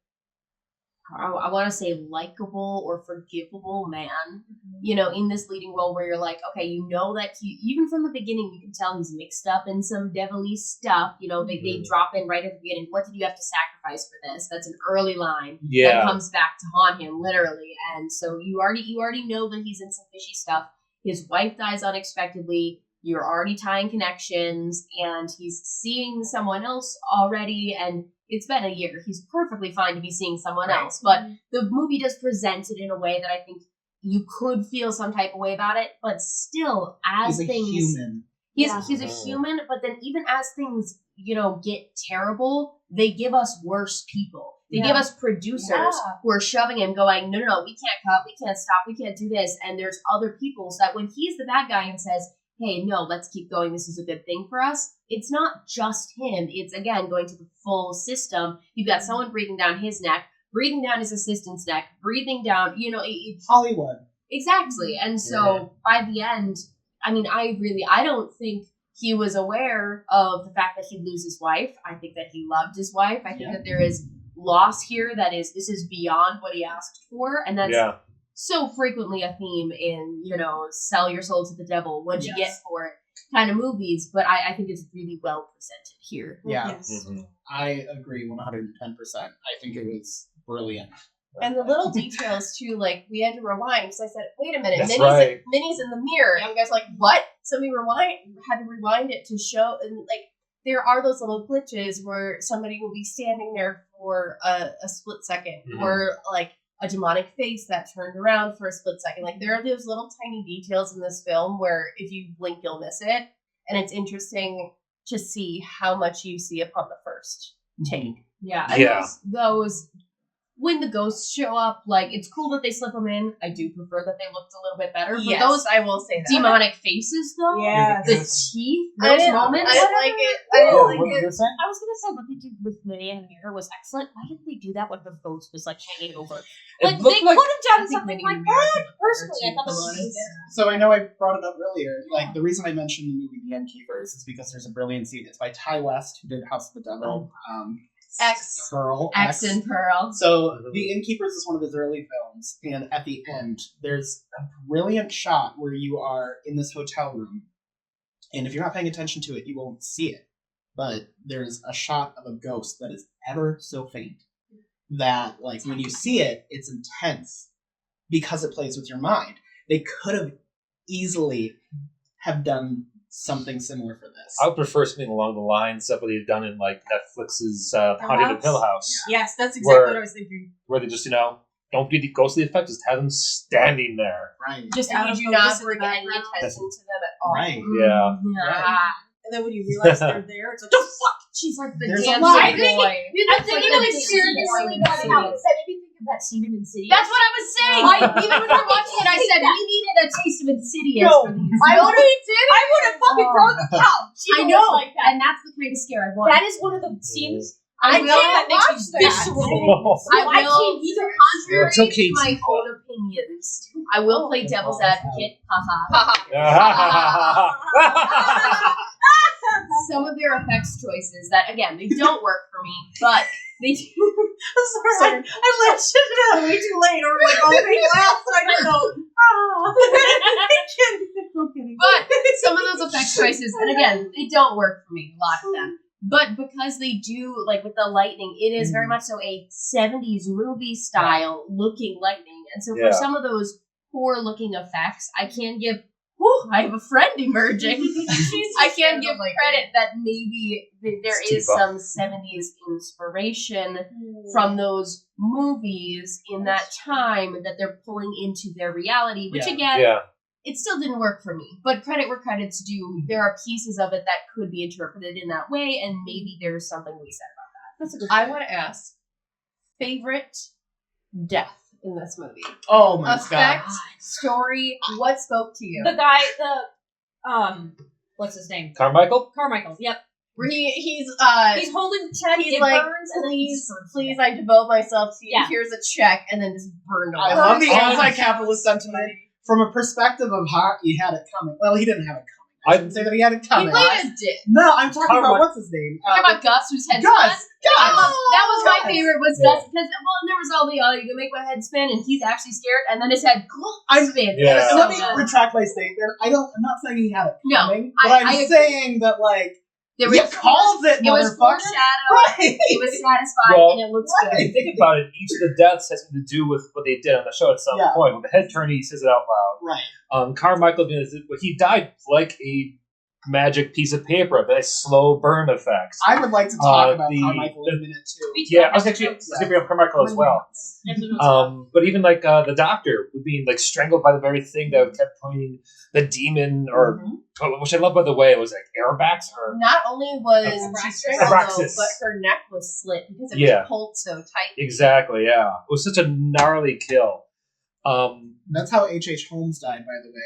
I want to say, likable or forgivable man. You know, in this leading role where you're like, okay, you know that even from the beginning, you can tell he's mixed up in some devilly stuff. You know, they drop in right at the beginning. What did you have to sacrifice for this? That's an early line that comes back to haunt him, literally. And so you already know that he's in some fishy stuff. His wife dies unexpectedly. You're already tying connections, and he's seeing someone else already, and it's been a year. He's perfectly fine to be seeing someone else, but the movie does present it in a way that I think you could feel some type of way about it, but still, as he's things... human. He's a human, but then even as things, you know, get terrible, they give us worse people. They give us producers who are shoving him, going, no, we can't cut, we can't stop, we can't do this, and there's other people, so that when he's the bad guy and says, hey, no, let's keep going, this is a good thing for us, it's not just him. It's, again, going to the full system. You've got someone breathing down his neck, breathing down his assistant's neck, breathing down, you know... It's Hollywood. Exactly. And so, by the end, I mean, I don't think he was aware of the fact that he'd lose his wife. I think that he loved his wife. I think that there is loss here this is beyond what he asked for, and that's... so frequently a theme in, you know, sell your soul to the devil, what you get for it kind of movies, but I think it's really well presented here. Yeah. Yes. I agree 110%. I think it was brilliant. And the little details, too, like, we had to rewind, because I said, wait a minute, That's Minnie's in the mirror. And you guys like, what? So we had to rewind it to show, and, like, there are those little glitches where somebody will be standing there for a split second, or, like, a demonic face that turned around for a split second. Like, there are those little tiny details in this film where if you blink, you'll miss it. And it's interesting to see how much you see upon the first take. Yeah. And those when the ghosts show up, like, it's cool that they slip them in. I do prefer that they looked a little bit better. But those, I will say that. Demonic faces, though. Yeah. The teeth, those moments. I didn't like it. I didn't like it. I was gonna say what they did with Minnie and Mirror was excellent. Why didn't they do that when the ghost was like hanging over? Like, they could have done something like that. Personally, I thought that was So I know I brought it up earlier. Like, the reason I mentioned the movie The Innkeepers is because there's a brilliant scene. It's by Ty West, who did House of the Devil. X and Pearl. So The Innkeepers is one of his early films, and at the end, there's a brilliant shot where you are in this hotel room, and if you're not paying attention to it, you won't see it. But there's a shot of a ghost that is ever so faint that, like, when you see it, it's intense because it plays with your mind. They could have easily have done something similar for this. I would prefer something along the lines of what they've done in, like, Netflix's Haunted of Hill House. Yes, that's exactly what I was thinking. Where they just, you know, don't do the ghostly effect, just have them standing there. Right. Just And out you of do focus not in bring the any background. attention to them at all. Right. Yeah. Right. And then when you realize they're there, it's like, oh fuck! She's like the There's a dancing lot. boy. I think That's like the dancing boy in Insidious. That made me think of that scene in Insidious. That's what I was saying. Even when we were watching it, I said we needed a taste of Insidious No, for these. I would have fucking thrown the couch. I know, and that's the kind of scare I want. That is one of the scenes. I will that makes me watch that. visceral. I will, contrary It's okay, to my own opinions, I will play devil's advocate. Haha. Some of their effects choices that, again, they don't work for me, but they do. Sorry, I let shit out way too late, or like all big laughs, and I don't know. I'm kidding. But some of those effect choices, and again, they don't work for me, a lot of them. But because they do, like with the lightning, it is very much so a 70s movie style looking lightning. And so for some of those poor looking effects, I can give, I have a friend emerging. I can give credit that maybe there is some 70s inspiration from those movies in that time that they're pulling into their reality, which again, it still didn't work for me. But credit where credit's due. There are pieces of it that could be interpreted in that way, and maybe there's something to be said about that. That's a good I want to ask, favorite death in this movie? Oh my Effect, god. story, what spoke to you? The guy, what's his name? Carmichael? Carmichael. Yep. Where he's holding the check. he's It like, burns, and then please, I devote myself to you. Yeah. Here's a check, and then just burned all I over. love the anti-capitalist sentiment from a perspective of how he had it coming. Well, he didn't have it coming. I shouldn't say that he had it He coming. played a dick. No, I'm talking about what's his name? Talking about Gus, whose head Gus. spun? I love, that was my Gus. favorite, was Gus, because, and there was all the, you can make my head spin, and he's actually scared, and then his head spin. Yeah. So Let me good. retract my statement. I'm not saying he had it No, coming, I- but I'm I agree. saying that There you was- called it, It was motherfucker. foreshadowed, Right. it was satisfying, Well, and it looks If good. you think about it, each of the deaths has something to do with what they did on the show at some point. When the head turn, he says it out loud. Right. Carmichael, he died like a magic piece of paper, a slow burn effect. I would like to talk about the- Carmichael in a minute too. Yeah, I was actually going to bring up Carmichael as well. But even like the doctor being like strangled by the very thing that kept pointing the demon, or which I love, by the way, it was like airbags or Not only was she strangled, though, Abraxas. but her neck was slit because it was pulled so tight. exactly, yeah. It was such a gnarly kill. That's how H.H. Holmes died, by the way.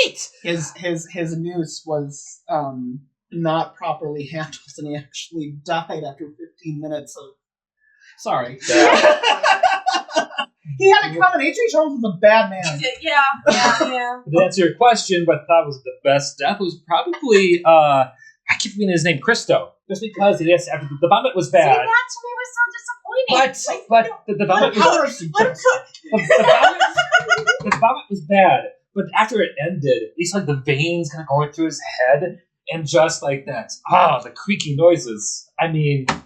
Neat. His noose was not properly handled, and he actually died after 15 minutes of. Sorry. He had it coming. H.H. Holmes was a bad man. Yeah. To answer your question, what I thought was the best death was probably I keep forgetting his name, Christo, just because after the vomit was bad. See, that to me was so disappointing. But the vomit was the vomit was bad. But after it ended, it's like the veins kind of going through his head, and just like that, the creaky noises. I mean, Jim,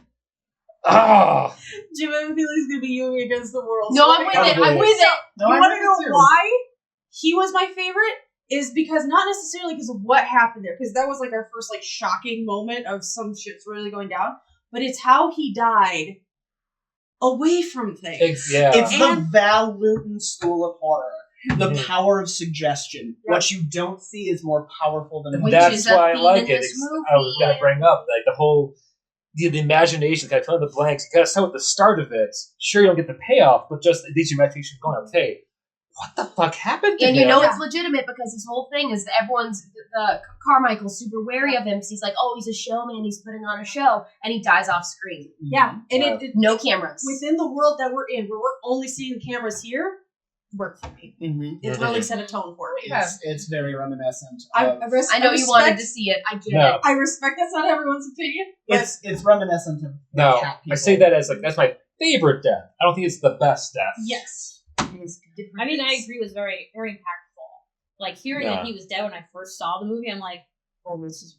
I feel like it's gonna be you against the world. No, I'm with it. I'm with it. No, You I'm want to with know it too. why he was my favorite? Is because not necessarily because of what happened there, because that was like our first like shocking moment of some shit's really going down, but it's how he died away from things. it's the Val Lewton School of Horror. The power of suggestion. Yep. What you don't see is more powerful than what that's is a why I theme like in it. this movie. I was going to bring up like the whole the imagination, kind of fill in the blanks. You got to start with the start of it. Sure, you don't get the payoff, but just at least your imagination going, okay, what the fuck happened to And him? you know it's legitimate because his whole thing is that Carmichael's super wary of him because he's like, oh, he's a showman, he's putting on a show, and he dies off screen. Yeah, and it No cameras. within the world that we're in, where we're only seeing cameras here, worked for me. It really set a tone for me. It's very reminiscent. I Of, wanted to see it. I get it. I respect that's not everyone's opinion. But it's reminiscent of No, cat people. I say that as like that's my favorite death. I don't think it's the best death. yes, I mean, I agree. It was very, very impactful. Like hearing that he was dead when I first saw the movie, I'm like, oh, this is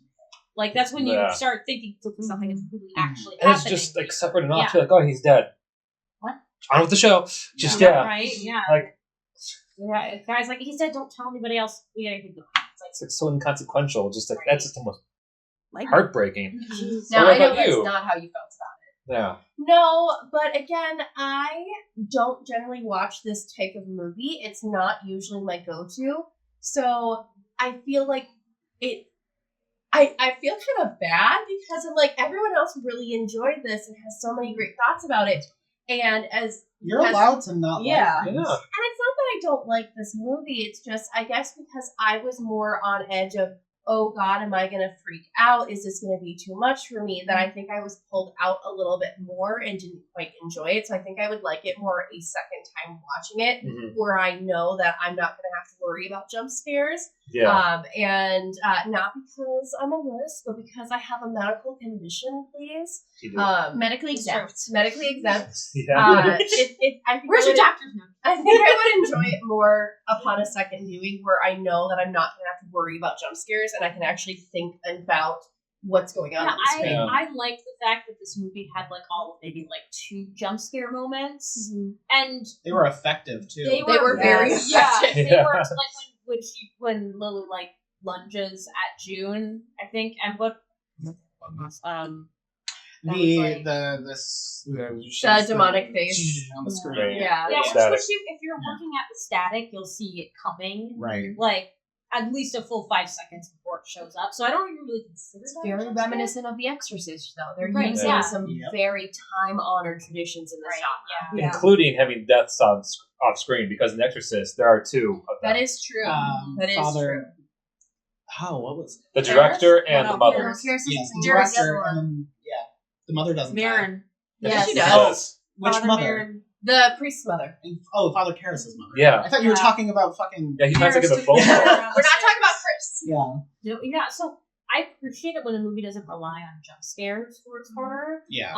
like that's when you start thinking something is really actually And it's happening. just like separate enough. Yeah. You're like, oh, he's dead. What? On with the show. Just right? Yeah. Like Yeah, guys, like he said, don't tell anybody else we got anything to do. it's like so inconsequential. Just like Right. that's just almost like heartbreaking. Now, What I know about that's you? not how you felt about Yeah. No, but again, I don't generally watch this type of movie. It's not usually my go-to. So I feel like it. I feel kind of bad because I'm like everyone else really enjoyed this and has so many great thoughts about it. And You're allowed to not Yeah. like this. Yeah. and it's not that I don't like this movie. It's just, I guess, because I was more on edge of, oh God, am I going to freak out? Is this going to be too much for me? That I think I was pulled out a little bit more and didn't quite enjoy it. So I think I would like it more a second time watching it, where I know that I'm not going to have to worry about jump scares. Yeah. And not because I'm a wuss, but because I have a medical condition, please. You do. Medically exempt. Medically exempt. Yeah. I think Where's I your would- doctor's note? I think I would enjoy it more upon a second viewing where I know that I'm not going to have to worry about jump scares and I can actually think about what's going on. Yeah, Yeah. I like the fact that this movie had like all of maybe like 2 jump scare moments, and They were effective too. They were very yeah. effective. They Yeah. were like when Lily like lunges at June, I think, and what the demonic face. on the screen. Right. Yeah. yeah, Static. which if you're looking at the static, you'll see it coming Right. like at least a full 5 seconds before it shows up. So I don't even really consider It's that very jump scare. reminiscent of The Exorcist, though. They're Right, using yeah. some Yep. very time-honored traditions in this Right, genre. yeah. Including having deaths off screen, because in The Exorcist there are 2 of them. That is true. That is Father. true. Oh, what was it? The director and No, the mother. Paris. Yes, the Paris is director the other one. and the mother doesn't. die. Marin. Yeah, she Yes. does. Which Father mother? Marin. The priest's mother. Oh, Father Karras' mother. Yeah. I thought you were Yeah. talking about fucking. Yeah, he's not taking the phone Yeah. call. We're not talking about Chris. Yeah. Yeah, so I appreciate it when a movie doesn't rely on jump scares for its horror. Yeah.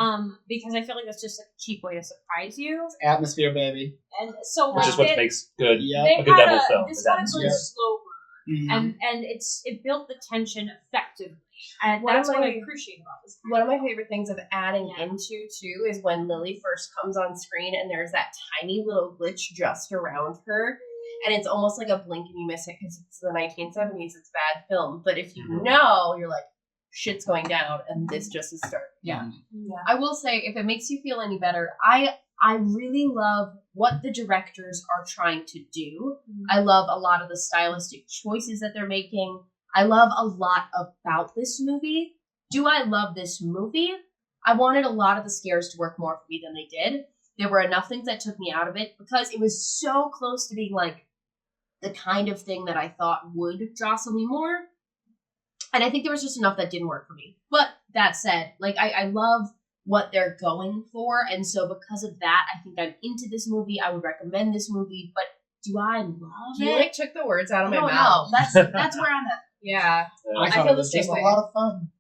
Because I feel like that's just a cheap way to surprise you. Atmosphere, baby. And so Which is what makes good Yeah. they a good had devil film. this is got a atmosphere. good slow burn. Mhm. And it built the tension effectively. And One of that's what I my- appreciate about this. One of my favorite things of adding Yeah. into, too, is when Lily first comes on screen and there's that tiny little glitch just around her. And it's almost like a blink and you miss it because it's the 1970s. It's bad film. But if you Mhm. know, you're like, shit's going down and this just is starting. Yeah. I will say, if it makes you feel any better, I really love what the directors are trying to do. I love a lot of the stylistic choices that they're making. I love a lot about this movie. Do I love this movie? I wanted a lot of the scares to work more for me than they did. There were enough things that took me out of it because it was so close to being like the kind of thing that I thought would jostle me more. And I think there was just enough that didn't work for me. But that said, like I love what they're going for, and so because of that, I think I'm into this movie. I would recommend this movie, but do I love You it? like took the words out of I my don't mouth. know. That's where I'm at. Yeah. I I thought feel it was the same just way. a lot of fun.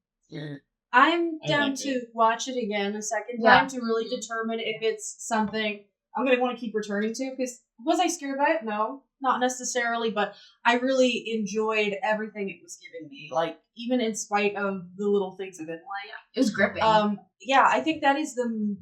I'm I down liked to watch it again a second Yeah. time to really determine if it's something I'm going to want to keep returning to. Because was I scared by it? No, not necessarily. But I really enjoyed everything it was giving me. Like, even in spite of the little things I didn't like. It was gripping. Yeah, I think that is the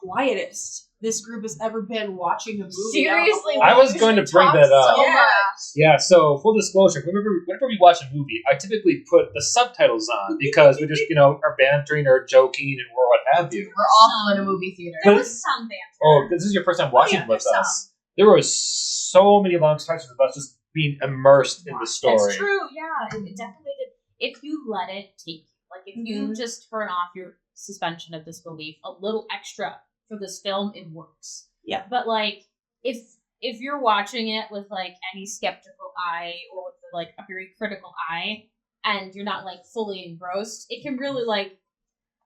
quietest this group has ever been watching a movie. Seriously, I was going to bring that up. So Yeah. much. Yeah, so full disclosure, whenever we watch a movie, I typically put the subtitles on because we just, are bantering or joking and or what have you. We're awful in a movie theater. There was some banter. Oh, this is your first time watching yeah, with there's us. There were so many long stretches of us just being immersed in the story. That's true, yeah. It definitely did. If you let it take you, like if you just turn off your suspension of disbelief a little extra for this film, it works. Yeah. But like if you're watching it with like any skeptical eye or with like a very critical eye and you're not like fully engrossed, it can really like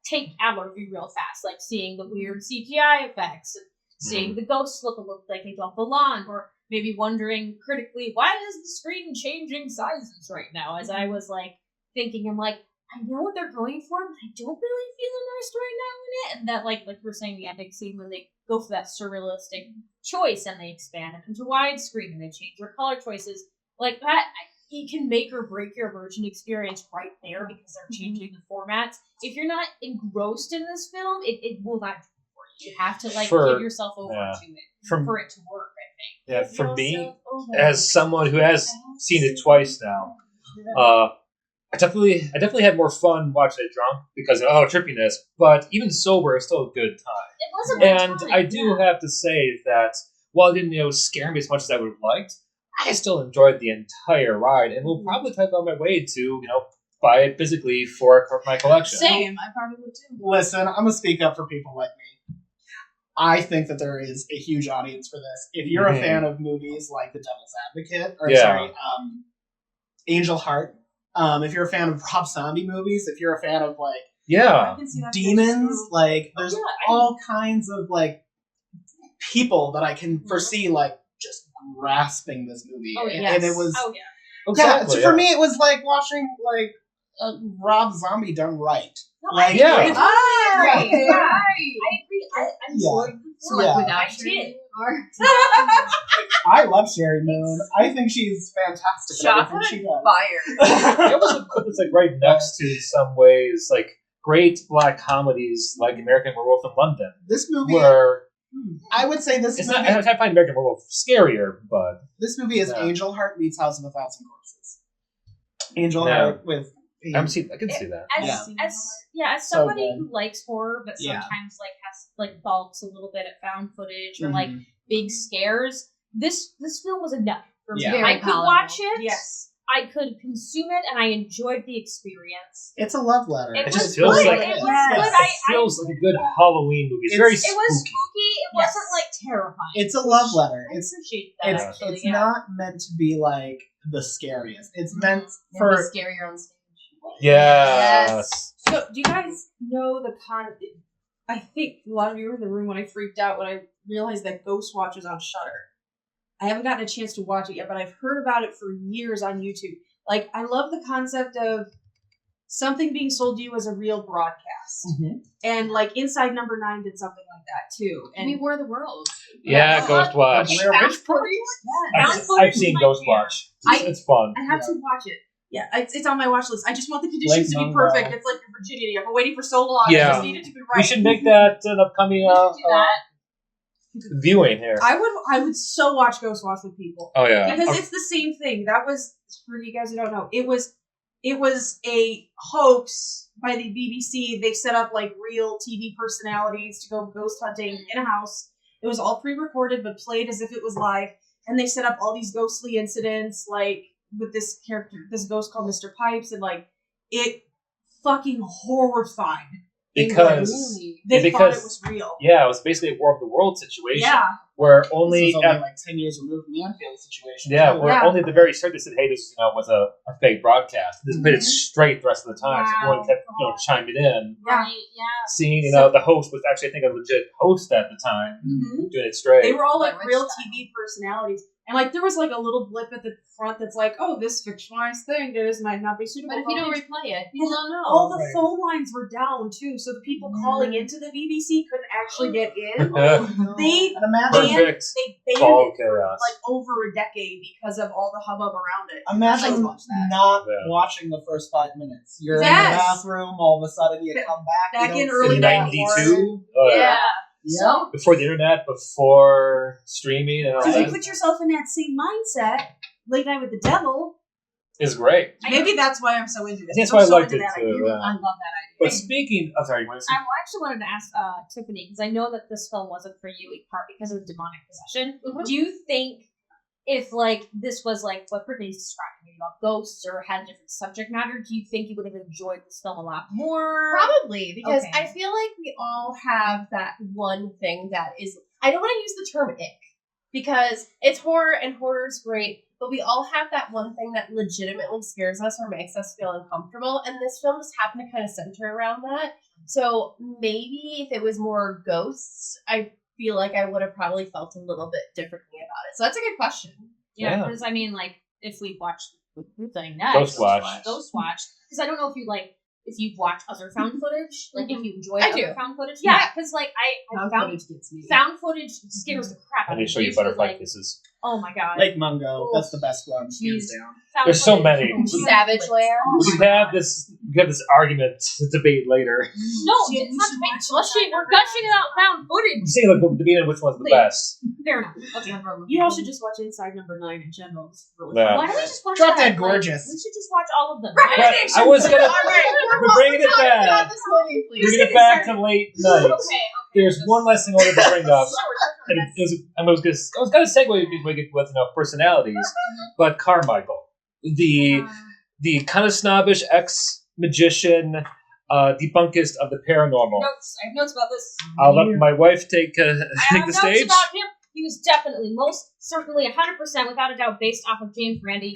take out of you real fast, like seeing the weird CGI effects and seeing the ghosts look like they don't belong, or maybe wondering critically, why is the screen changing sizes right now? As I was like thinking, I'm like, I know what they're going for, but I don't really feel immersed right now in it. And that, like we're saying, the ending scene when they go for that surrealistic choice and they expand it into widescreen and they change their color choices, like that, it can make or break your immersion experience right there because they're changing the formats. If you're not engrossed in this film, it will not do it for you. You have to like give yourself over to it for it to work, I think. Yeah, Give for me, yourself over. as someone who has seen it twice now, I definitely had more fun watching it drunk because trippiness, but even sober, it's still a good time. It was a good And time, I do have to say that while it didn't scare me as much as I would have liked, I still enjoyed the entire ride, and will probably type on my way to buy it physically for my collection. Same. I probably would too. Listen, I'm gonna speak up for people like me. I think that there is a huge audience for this. If you're a fan of movies like The Devil's Advocate, Angel Heart, if you're a fan of Rob Zombie movies, if you're a fan of I can see that demons, too. there's all kinds of people that I can foresee just grasping this movie. Oh, And- yes. and it was Exactly, for me it was like watching Rob Zombie done right. Yeah. it- I Right. agree. I enjoyed the film. Yeah. Without I Sherry did. Moon. I love Sherry Moon. I think she's fantastic at everything she does. Fire. It was it's right next to some ways great black comedies like American Werewolf in London, This movie, where I would say this it's movie, not. I find American Werewolf scarier, but this movie is Yeah. Angel Heart meets House of a Thousand Corpses. Angel Yeah. Heart with I can see that. As So somebody good. who likes horror but Yeah. sometimes has balks a little bit at found footage or Mhm. big scares, this film was enough for me. Yeah. Very I could palatable. watch it. Yes. I could consume it, and I enjoyed the experience. It's a love letter. It It was just feels good. like It was Yes. good. it feels like a good Halloween movie. It's very It's- It was spooky. spooky. It Yes. wasn't terrifying. It's a love letter. I It's appreciate that. it's actually, it's yeah. not meant to be the scariest. It's meant For for scarier on stage. Yes. So, do you guys know the I think a lot of you were in the room when I freaked out when I realized that Ghost Watch is on Shudder. I haven't gotten a chance to watch it yet, but I've heard about it for years on YouTube. I love the concept of something being sold to you as a real broadcast. Mhm. And Inside Number 9 did something like that too. And We were the world. Yeah, Ghost Watch. Blair Witch Project? I've seen Ghost Watch. It's fun. I have to watch it. Yeah, it's on my watch list. I just want the Lake conditions to be Mungo. perfect. It's like your virginity. I've been waiting for so long. Yeah. I just need it to be right. We should make that an upcoming Do that. viewing here. I would so watch Ghost Watch with people. Oh yeah. Because it's the same thing. That was, for you guys who don't know, it was a hoax by the BBC. They set up real TV personalities to go ghost hunting in a house. It was all pre-recorded but played as if it was live. And they set up all these ghostly incidents with this character, this ghost called Mr. Pipes, and it fucking horrified. Because They thought it because was real. yeah, it was basically a War of the World situation. Yeah. Where This only is only at 10 years removed from the Anfield situation. yeah, too. where Yeah. only at the very start they said, hey, this was a fake broadcast. This played it straight the rest of the time, so everyone kept chiming in. Yeah. Right, yeah. Seeing So- the host was actually I think a legit host at the time, Mm-hmm. doing it straight. They were all Like real Rich TV personalities. And there was a little blip at the front that's oh, this fictionalized thing might not be suitable. But if for you don't audience. replay it, you don't know. All the Right. phone lines were down too, so the people calling into the BBC couldn't actually get in. No. They And imagine, Perfect. they banned Fall it for chaos. over a decade because of all the hubbub around it. imagine Let's watch that. not Yeah. watching the first 5 minutes. You're in Yes. the bathroom, all of a sudden you come back. Back you in don't early see In that '92. '92, Yeah. Yeah. before the internet, before streaming, and all So if you that, put yourself in that same mindset, Late Night with the Devil, is great. maybe that's why I'm so into this. That's I'm why I so liked into it that too. idea. Yeah. I love that But speaking, I'm sorry, you want to say? I actually wanted to ask Tiffany, because I know that this film wasn't for you in part because of demonic possession. Mhm. Do you think if this was what Brittany's describing, about ghosts or had a different subject matter, do you think you would have enjoyed this film a lot more? Probably, because Okay. I feel like we all have that one thing that is, I don't want to use the term ick, because it's horror and horror's great, but we all have that one thing that legitimately scares us or makes us feel uncomfortable, and this film just happened to kind of center around that. So maybe if it was more ghosts, I feel like I would have probably felt a little bit differently about it. So that's a good question. Yeah, Yeah. because if we watched the thing next, Ghost Watch. Because I don't know if you've watched other found footage, if you enjoy I other do. found footage. Yeah. Yeah, because I found gets me. found footage scares the crap out I of need me. to show you Usually, butterfly kisses. oh my god, Lake Mungo. That's the best one. Hands down. Found There's so footage. many. Savage Lair. We have this We have this argument to debate later. No, it's not debate. We're gushing about found footage. I'm saying like debating which one's the best. Fair enough. Okay. You all should just watch Inside Number 9 in general. It's really Yeah. Why don't we just watch Drop that? Dead Gorgeous. We should just watch all of them. But I was gonna. We're bringing it back. This movie, please. Bringing it back to late night. Okay. There's one less thing I wanted to bring up. And I was gonna segue with enough personalities, but Carmichael, the kind of snobbish ex-magician, debunkist of the paranormal. I have notes about this. I'll let my wife take I the have notes stage. about him. He was definitely, most certainly, 100%, without a doubt, based off of James Randi,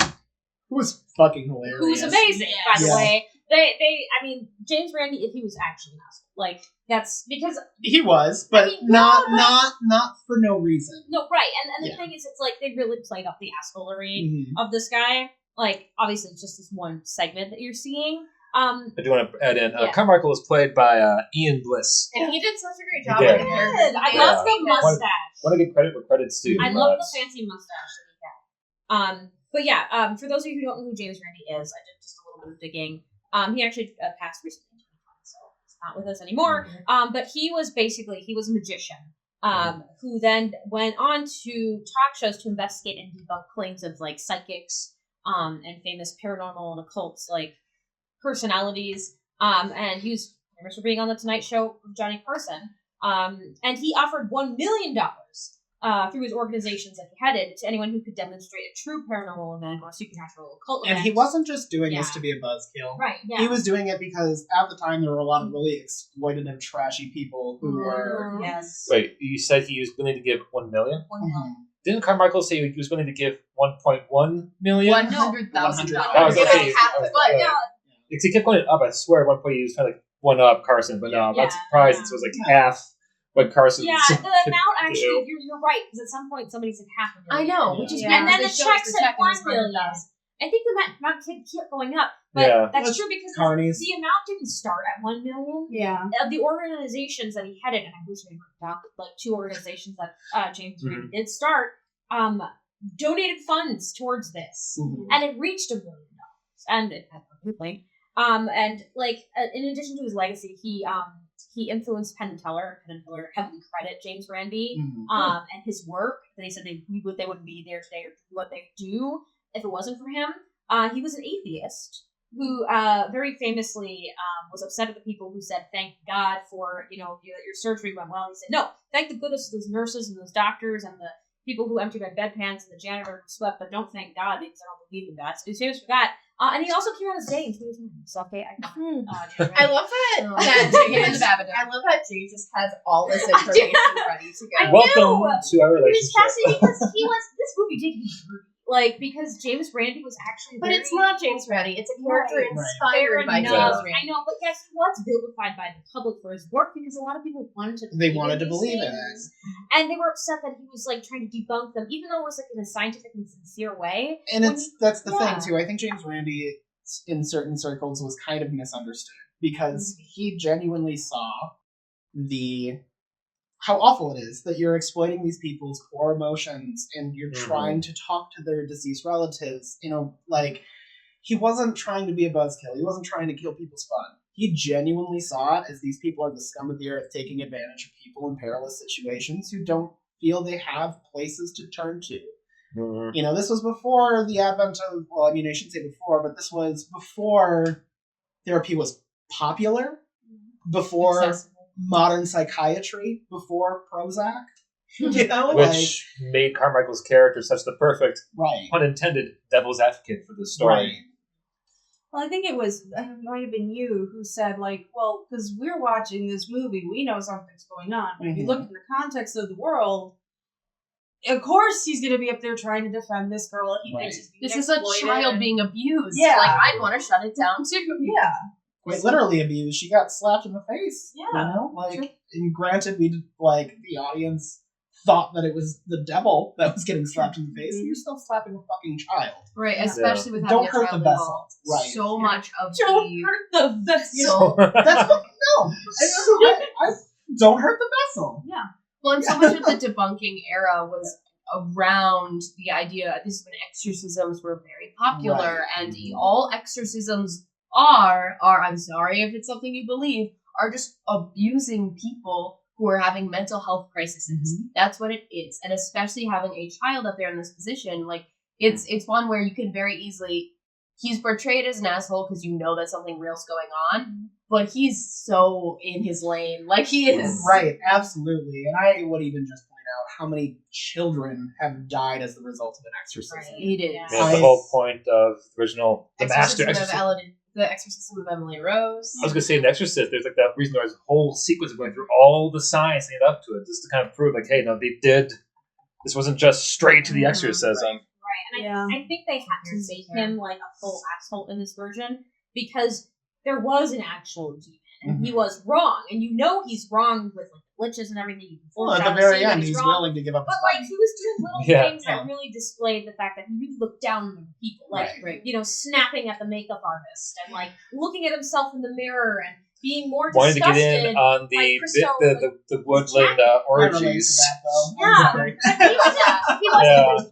Who was fucking hilarious. who was amazing, by the Yeah. way. I mean, James Randi, if he was actually an asshole, like, that's because, He was, but I mean, not for no reason. no, right, and the Yeah. thing is, it's like, they really played up the assholery Mhm. of this guy. Like, obviously, it's just this one segment that you're seeing. I do want to add in, Yeah. Carmichael was played by Ian Bliss. And he did such a great job He with did. the character. I Yeah. love the mustache. Want to give credit where credit's due. I love the fancy mustache that he had. But yeah, for those of you who don't know who James Randi is, I did just a little bit of digging. He actually passed recently in 2020, so he's not with us anymore. But he was a magician, who then went on to talk shows to investigate and debunk claims of like psychics, and famous paranormal and occult like personalities. And he was famous for being on the Tonight Show with Johnny Carson. And he offered $1 million through his organizations that he headed to anyone who could demonstrate a true paranormal event or supernatural occult event. And he wasn't just doing this Yeah. to be a buzzkill. Right, yeah. He was doing it because at the time there were a lot of really exploitative, trashy people who were. Yes. Wait, you said he was willing to give $1 million? Mhm. Didn't Carmichael say he was willing to give $1.1 million? $100,000. Oh, okay. But yeah, Because he kept going up. I swear at one point he was trying to like one up Carson, but no, I'm not surprised. It was like half what Carson. Yeah, the amount actually, you're right, because at some point somebody said $500,000. I know, which is Yeah. And then they the showed us check said and it was $1 million. I think the amount kept going up, but Yeah. that's That's true because carnies. the amount didn't start at $1 million. Yeah. Of the organizations that he headed, and I wish I wrote down like 2 organizations that James Randi did start, donated funds towards this, Mhm. and it reached $1 million, and it had completely. And like in addition to his legacy, he influenced Penn and Teller. Penn and Teller heavily credit James Randi Mhm. and his work. They said they wouldn't be there today or do what they do if it wasn't for him. He was an atheist who very famously was upset at the people who said, "Thank God for your surgery went well." He said, "No, thank the goodness of those nurses and those doctors and the people who emptied our bedpans and the janitor who swept, but don't thank God because I don't believe in God." So he's famous for that. And he also came out as gay in 2010. So okay, I love that Jade just has all this information ready to go. Welcome to our It was relationship. fascinating because this movie did me dirty. Like, because James Randi was actually But it's not James Randi. It's a character Right. inspired by James enough. Randi. I know, but yes, he was vilified by the public for his work because a lot of people wanted to They wanted to these believe in it. things. And they were upset that he was like trying to debunk them, even though it was like in a scientific and sincere way. And that's the Yeah. thing too. I think James Randi, in certain circles, was kind of misunderstood because he genuinely saw how awful it is that you're exploiting these people's core emotions and you're trying to talk to their deceased relatives. Like he wasn't trying to be a buzzkill. He wasn't trying to kill people's fun. He genuinely saw it as these people are the scum of the earth, taking advantage of people in perilous situations who don't feel they have places to turn to. Mhm. This was before the advent of, well, I mean, I shouldn't say before, but this was before therapy was popular, before Accessible. modern psychiatry, before Prozac. Which made Carmichael's character such the perfect, Right. pun intended, devil's advocate for the story. Right. Well, I think it might have been you who said, like, well, because we're watching this movie, we know something's going on. But if you look in the context of the world, of course he's going to be up there trying to defend this girl that he thinks is being This is a exploited. child being abused. Yeah. Like, I'd want to shut it down too. Yeah. Quite literally abused. She got slapped in the face. Yeah. And granted, the audience thought that it was the devil that was getting slapped in the face, and you're still slapping a fucking child. Right, especially with having Don't a hurt child the vessel. involved. Right. So much of Don't the... hurt the vessel. So, That's what, no. I don't hurt the vessel. well, and so much of the debunking era was around the idea, this is when exorcisms were very popular, Right. and all exorcisms are I'm sorry if it's something you believe, are just abusing people who are having mental health crises. Mhm. That's what it is. And especially having a child up there in this position, like it's one where you can very easily, he's portrayed as an asshole because you know that something real's going on, but he's so in his lane. Like he is. Right, absolutely. And I would even just point out how many children have died as the result of an exorcism. Right. It is. Yeah, that's the whole point of the original The Master Exorcism. The Exorcism of Emily Rose. I was going to say in The Exorcist, there's like that reason there's a whole sequence of going through all the science leading up to it, just to kind of prove, like, hey, no, they did. This wasn't just straight to the exorcism. Right, and I think they had to make him like a full asshole in this version because there was an actual demon and he was wrong, and you know he's wrong with like glitches and everything. Well, at the very end, he's willing to give up. But like he was doing little things that really displayed the fact that he really looked down on people, like you know, snapping at the makeup artist and like looking at himself in the mirror and being more disgusted. Wanted to get in on the woodland orgies. He wasn't concerned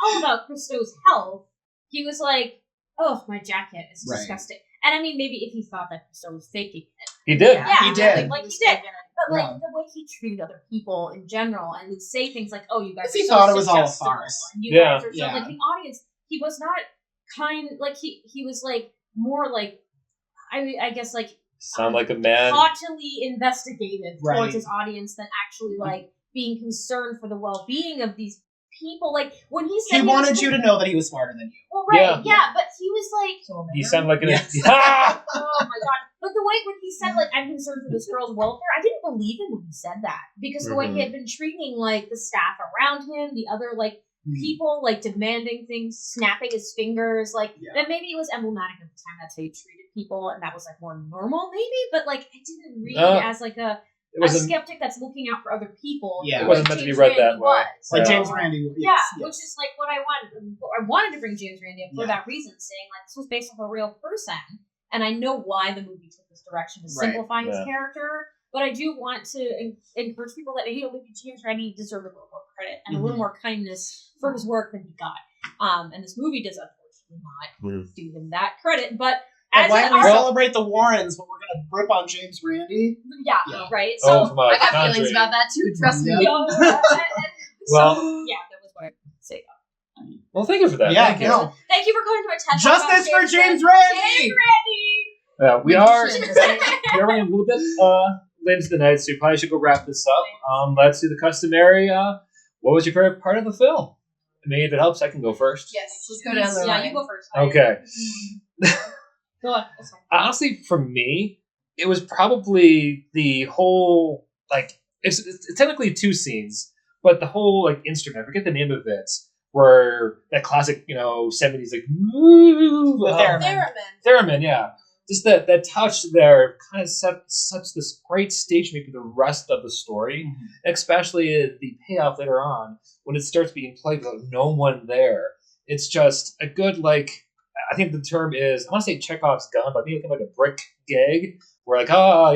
all about Christo's health. He was like, "Oh, my jacket is disgusting." And I mean, maybe if he thought that Christo was faking it, he did. Yeah, he did. Like he did. But like the way he treated other people in general, and would say things like, "Oh, you guys," he are thought so it was all a suggestible, farce. and you guys are so like the audience. He was not kind. Like he was like more like I guess like sound like a man haughtily investigative towards his audience than actually like being concerned for the well-being of these people. Like when he said he wanted you to know that he was smarter than you. Well, but he was like he sounded like an oh my god. But the way when he said like I'm concerned for this girl's welfare, I didn't believe him when he said that because the way he had been treating like the staff around him, the other like people like demanding things, snapping his fingers, like that maybe it was emblematic of the time that's how he treated people, and that was like more normal, maybe. But like I didn't read it as like a skeptic that's looking out for other people. Yeah, it wasn't meant to be read that way. Like James Randi. Which is like what I wanted. I wanted to bring James Randi up for that reason, saying like this was based off a real person, and I know why the movie took this direction to simplify his character. But I do want to encourage people that maybe James Randi deserved a little more credit and a little more kindness for his work than he got. And this movie does unfortunately not do him that credit. But as why don't we celebrate the Warrens when we're going to rip on James Randi? Yeah, right. So I got feelings about that too. Trust me. Well, that was what I say. Well, thank you for that. Yeah, thank you. Thank you for going to our TED Justice for James Randi! We are running a little bit late into the night, so you probably should go wrap this up. Let's do the customary. What was your favorite part of the film? I mean, if it helps, I can go first. Yes, let's go down the line. Yeah, you go first. Okay. Go on. Honestly, for me, it was probably the whole, like, it's technically two scenes, but the whole, like, instrument, I forget the name of it, where that classic, 70s, like, the theremin, yeah. Just that touch there kind of sets this great stage maybe for the rest of the story, especially the payoff later on when it starts being played with no one there. It's just a good, like, I think the term is, I want to say Chekhov's gun, but I think it's like a brick gag where like,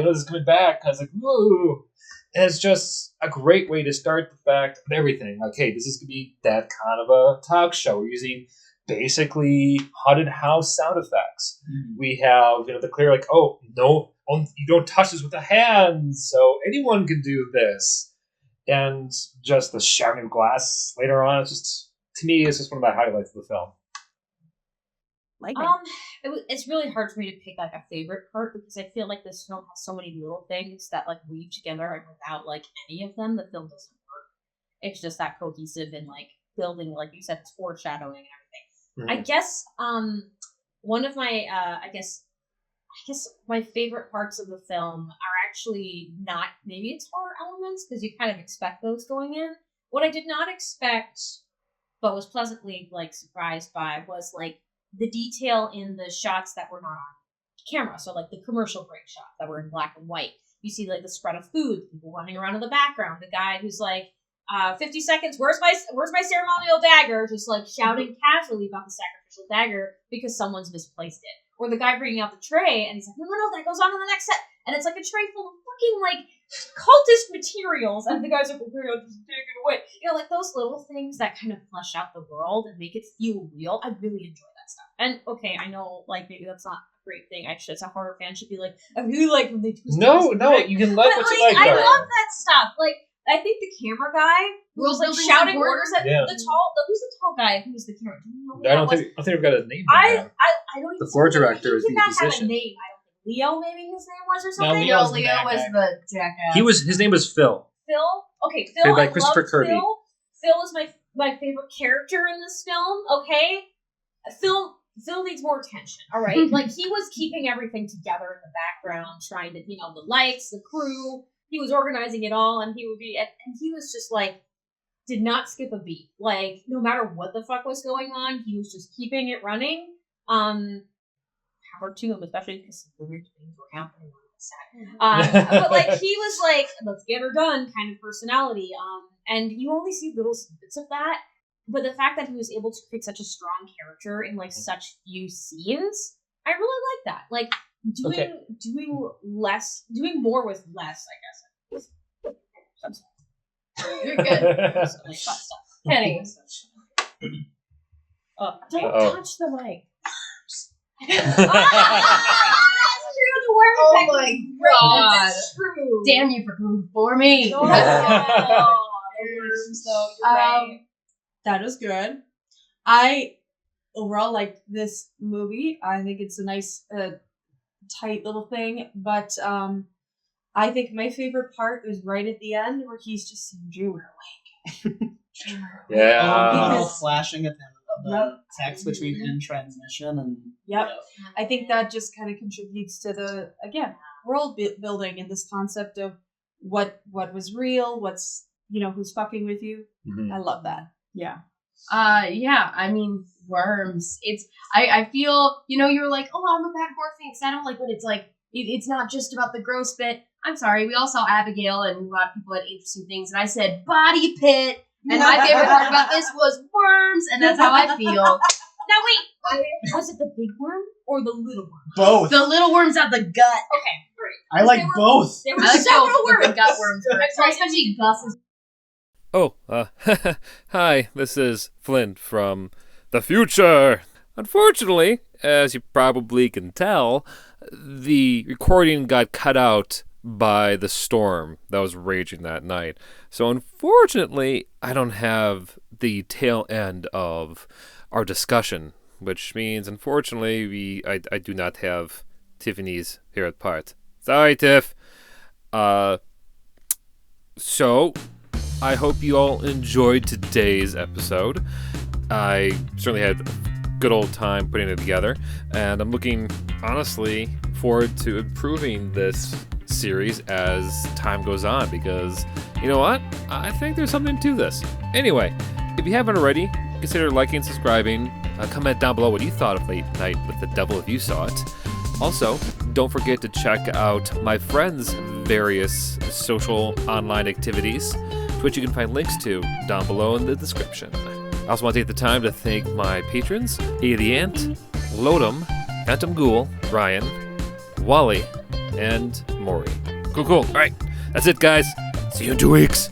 this is coming back. I was like, woo. And it's just a great way to start the fact of everything. Like, hey, this is going to be that kind of a talk show. We're using basically haunted house sound effects. We have the clear like, no, you don't touch this with the hands, so anyone can do this. And just the shattering of glass later on, it's just, to me, it's just one of my highlights of the film. It's really hard for me to pick like a favorite part because I feel like this film has so many little things that like weave together, and without like any of them, the film doesn't work. It's just that cohesive and like building, like you said, it's foreshadowing and everything. I guess one of my I guess my favorite parts of the film are actually not, maybe it's horror elements because you kind of expect those going in. What I did not expect but was pleasantly like surprised by was like the detail in the shots that were not on camera. So like the commercial break shots that were in black and white. You see like the spread of food, people running around in the background, the guy who's like 50 seconds, where's my ceremonial dagger? Just like shouting casually about the sacrificial dagger because someone's misplaced it. Or the guy bringing out the tray and he's like, no, that goes on in the next set. And it's like a tray full of fucking like cultist materials. And the guy's like, okay, I'll just take it away. Like those little things that kind of flesh out the world and make it feel real. I really enjoy that stuff. And okay, I know, like, maybe that's not a great thing. Actually, it's a horror fan should be like, I really like when they twist No, this you can like but, what you like. I though. love that stuff. Like, I think the camera guy who was like World building shouting support? orders at Yeah. who's the tall guy who was the camera? Do you know who I that don't was? think we've got a name. For I that. don't even The floor think- director is he did the not have a musician. name. I don't think Leo maybe his name was or No, something. Leo's the Leo bad was guy. the jackass. His name was Phil. Phil. Okay, Phil. Played by I Christopher love Kirby. Phil. Phil is my favorite character in this film. Okay, Phil needs more attention. All right, like he was keeping everything together in the background, trying to the lights, the crew. He was organizing it all, and he was just like did not skip a beat. Like no matter what the fuck was going on, he was just keeping it running. Power to him, especially because weird things were happening. But like he was like, let's get her done kind of personality. And you only see little snippets of that. But the fact that he was able to create such a strong character in like such few scenes, I really like that. Like doing more with less, I guess. I'm sorry. You're good. Like, fun stuff. Kenny. Don't Uh-oh. touch the mic. Oh my god. That's true. Damn you for coming for me. No. So you're right. That was good. I overall like this movie. I think it's a nice, tight little thing. But I think my favorite part was right at the end where he's just saying, "Dreamer awake." Yeah. People flashing at them of the text between in transmission and Yep. I think that just kind of contributes to the, again, world building and this concept of what was real, what's, who's fucking with you. Mhm. I love that. Yeah. Yeah, I mean, worms. I feel, you were like, oh, I'm a bad horror fan, 'cause I don't like when it's like, it's not just about the gross bit. I'm sorry, we all saw Abigail, and a lot of people had interesting things, and I said body pit, and my favorite part about this was worms, and that's how I feel. Now wait, was it the big worm or the little worm? both. The little worms out the gut. Okay, great. I like There were- both. There were I like several both, but worms. the gut worms hurt. I'm sorry, Especially Gus's. Oh, hi, this is Flint from the future. Unfortunately, as you probably can tell, the recording got cut out by the storm that was raging that night. So unfortunately, I don't have the tail end of our discussion, which means unfortunately I do not have Tiffany's favorite part. Sorry, Tiff. So I hope you all enjoyed today's episode. I certainly had a good old time putting it together, and I'm looking honestly forward to improving this series as time goes on, because you know what? I think there's something to this. Anyway, if you haven't already, consider liking and subscribing. Comment down below what you thought of Late Night with the Devil if you saw it. Also, don't forget to check out my friends' various social online activities, which you can find links to down below in the description. I also want to take the time to thank my patrons, The Ant, Lodum, Phantom Ghoul, Ryan, Wally, and Maury. Cool. Alright, that's it guys. See you in 2 weeks.